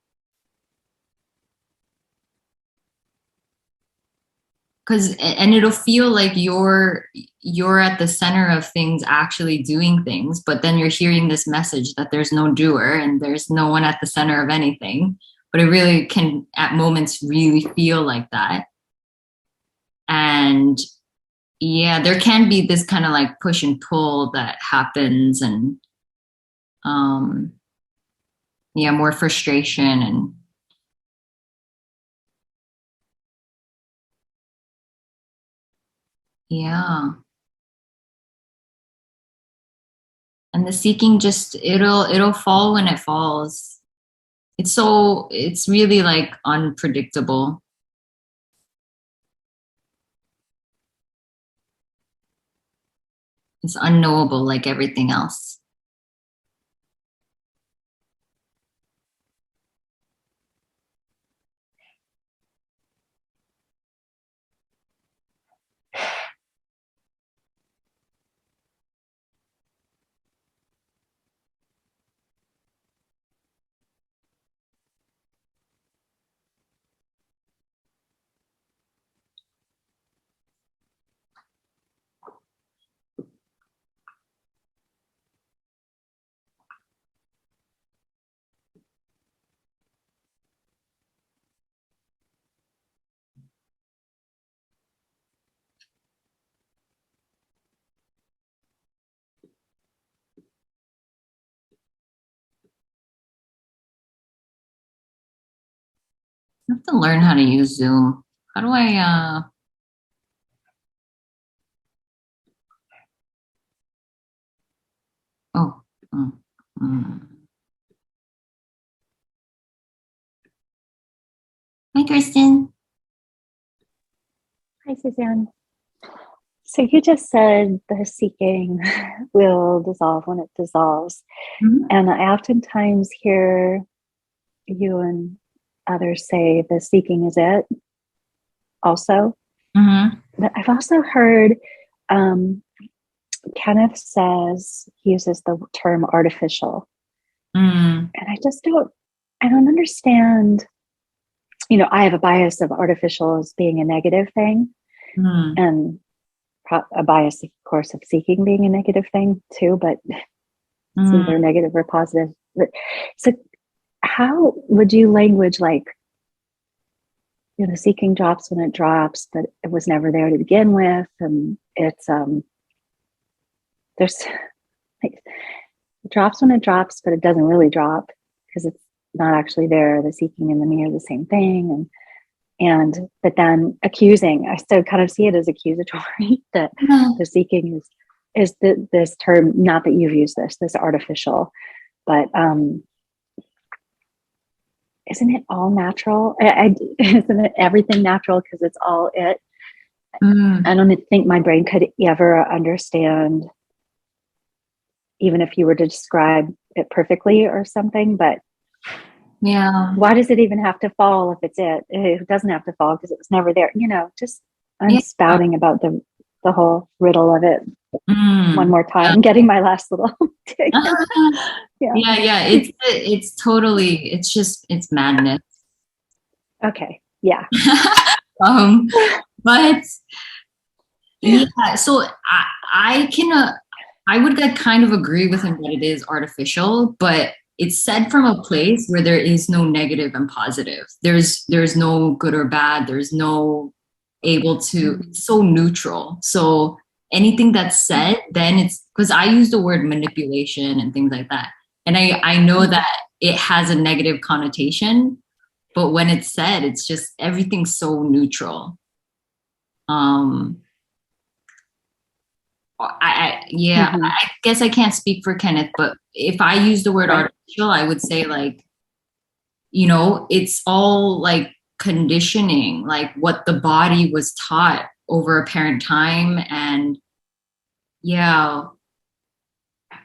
And it'll feel like you're at the center of things, actually doing things, but then you're hearing this message that there's no doer and there's no one at the center of anything. But it really can at moments really feel like that. And yeah, there can be this kind of like push and pull that happens, and yeah, more frustration and yeah. And the seeking just it'll fall when it falls. It's really like unpredictable. It's unknowable like everything else. I have to learn how to use Zoom. How do I, oh, mm, mm. Hi, Kristen. Hi, Suzanne. So you just said the seeking will dissolve when it dissolves. Mm-hmm. And I oftentimes hear you and others say the seeking is it also. Mm-hmm. But I've also heard Kenneth says, he uses the term artificial. Mm. And I don't understand, you know, I have a bias of artificial as being a negative thing. Mm. And a bias, of course, of seeking being a negative thing too, but it's either negative or positive. So how would you language like, you know, seeking drops when it drops, but it was never there to begin with, and it's there's like, it drops when it drops, but it doesn't really drop because it's not actually there. The seeking and the me are the same thing, but then accusing, I still kind of see it as accusatory that the seeking is this term, not that you've used this artificial, but isn't it all natural? Isn't it everything natural because it's all it? I don't think my brain could ever understand, even if you were to describe it perfectly or something, but yeah, why does it even have to fall if it's it? It doesn't have to fall because it was never there. You know, just I'm spouting about the whole riddle of it one more time, getting my last little dig. yeah. It's totally, it's madness. Okay. Yeah. But yeah, so I would kind of agree with him that it is artificial, but it's said from a place where there is no negative and positive. There's no good or bad. There's no able to, it's so neutral. So anything that's said, then it's because I use the word manipulation and things like that. And I know that it has a negative connotation, but when it's said, it's just everything's so neutral. I guess I can't speak for Kenneth, but if I use the word artificial, I would say like, you know, it's all like conditioning, like what the body was taught over a parent time, and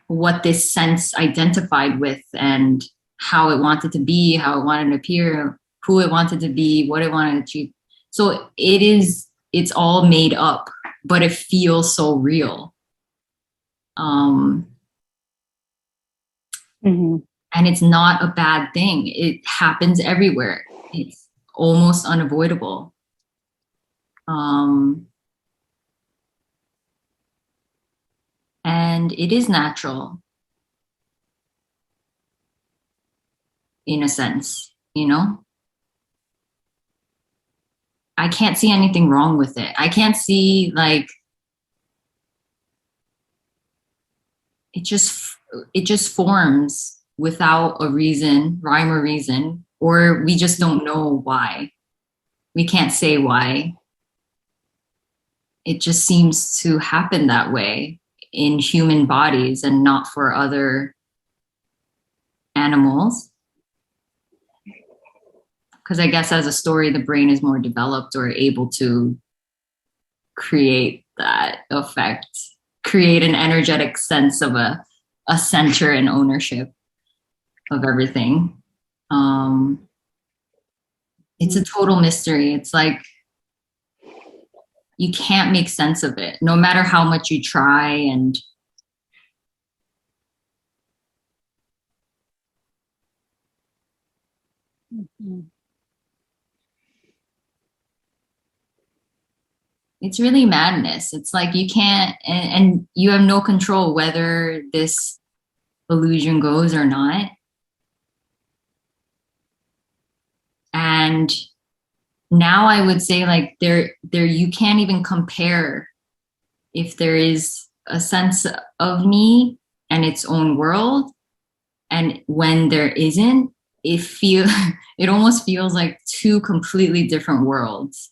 what this sense identified with and how it wanted to be, how it wanted to appear, who it wanted to be, what it wanted to achieve. So it's all made up, but it feels so real. And it's not a bad thing. It happens everywhere. It's almost unavoidable. And it is natural in a sense, you know? I can't see anything wrong with it. I can't see like, it just forms without a reason, rhyme or reason, or we just don't know why. We can't say why. It just seems to happen that way in human bodies and not for other animals. Because I guess as a story, the brain is more developed or able to create that effect, create an energetic sense of a center and ownership of everything. It's a total mystery. It's like you can't make sense of it, no matter how much you try. And it's really madness. It's like you can't, and you have no control whether this illusion goes or not. And now I would say like there you can't even compare if there is a sense of me and its own world and when there isn't. it almost feels like two completely different worlds.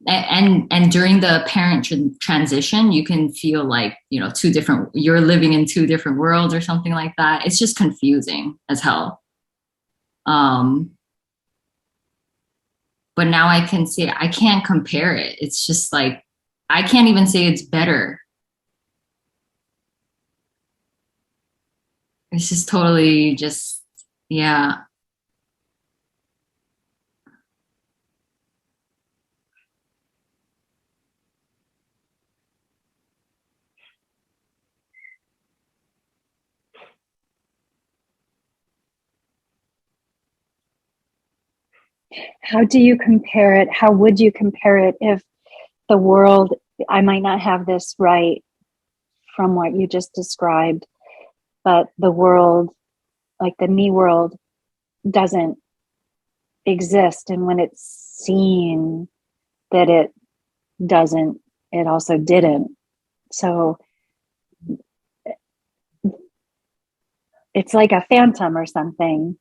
And during the parent transition, you can feel like, you're living in two different worlds or something like that. It's just confusing as hell. But now I can say, I can't compare it. It's just like, I can't even say it's better. It's just totally just, yeah. How do you compare it? How would you compare it if the world, I might not have this right from what you just described, but the world, like the me world, doesn't exist. And when it's seen that it doesn't, it also didn't. So it's like a phantom or something.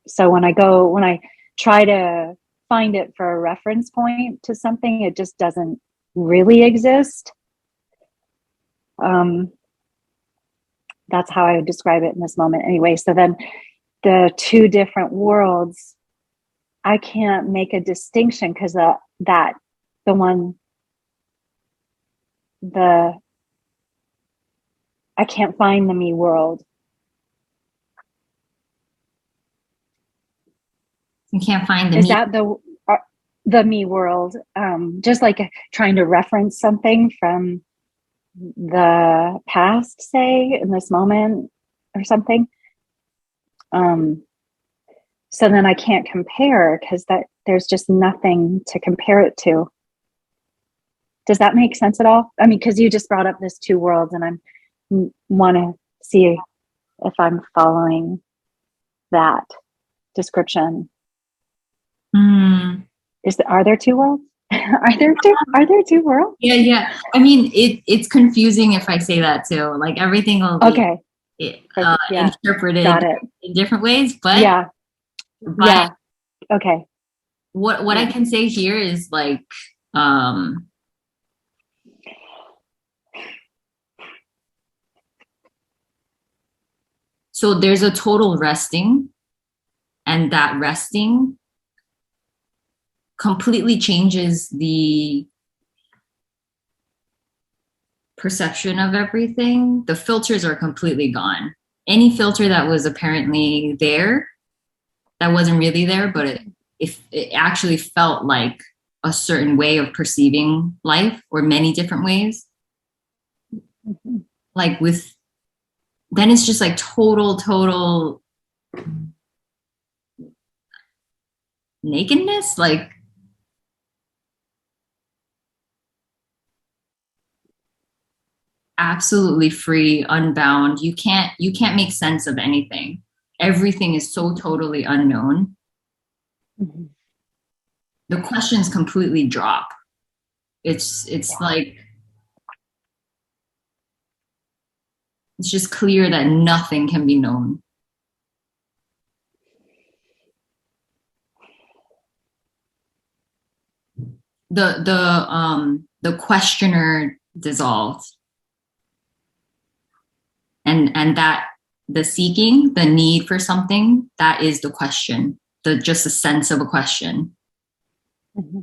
So when I try to find it for a reference point to something, it just doesn't really exist. That's how I would describe it in this moment anyway. So then the two different worlds, I can't make a distinction because I can't find the me world. You can't find the Is me. that the me world? Just like trying to reference something from the past, say, in this moment or something. So then I can't compare because there's just nothing to compare it to. Does that make sense at all? I mean, because you just brought up this two worlds, and I want to see if I'm following that description. Are there two worlds? Are there two worlds? Yeah. I mean, it's confusing if I say that too. Like everything will be okay. Interpreted in different ways, but okay. What I can say here is like, so there's a total resting, and that resting completely changes the perception of everything. The filters are completely gone. Any filter that was apparently there, that wasn't really there, but it actually felt like a certain way of perceiving life, or many different ways. Mm-hmm. Like then it's just like total nakedness, like absolutely free, unbound. You can't make sense of anything. Everything is so totally unknown. Mm-hmm. The questions completely drop. It's like, it's just clear that nothing can be known. The questioner dissolved, and that the seeking, the need for something, that is the question, just a sense of a question. Mm-hmm.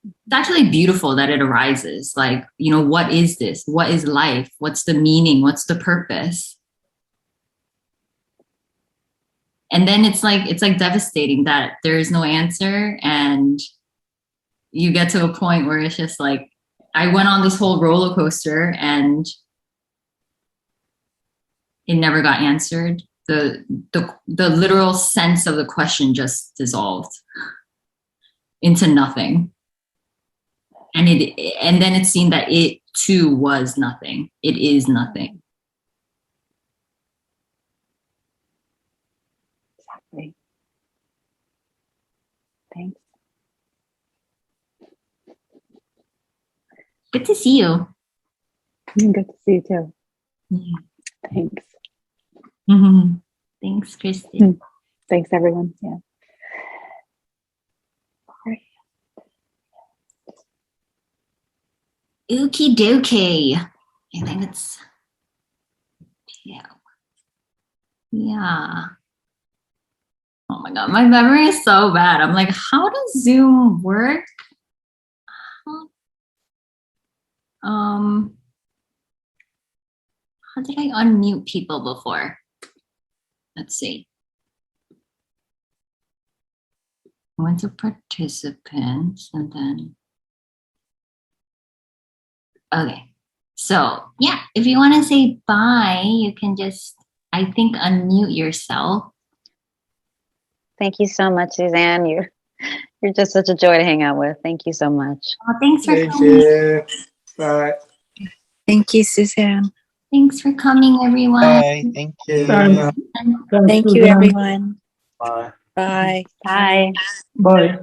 It's actually beautiful that it arises. Like, what is this? What is life? What's the meaning? What's the purpose? And then it's like devastating that there is no answer, and you get to a point where it's just like, I went on this whole roller coaster and it never got answered. The literal sense of the question just dissolved into nothing. And then it's seen that it too was nothing. It is nothing. Exactly. Thanks. Good to see you. Good to see you too. Yeah. Thanks. Thanks, Kristen. Thanks, everyone. Yeah. Okie dokie. I think it's, yeah. Oh my God, my memory is so bad. I'm like, how does Zoom work? How did I unmute people before? Let's see. I went to participants and then, okay. So yeah, if you want to say bye, you can just, I think, unmute yourself. Thank you so much, Suzanne. You're just such a joy to hang out with. Thank you so much. Oh, thanks for Thank coming. you. Bye. Thank you, Suzanne. Thanks for coming, everyone. Bye. Thank you. Thank you, everyone. Bye. Bye. Bye. Bye.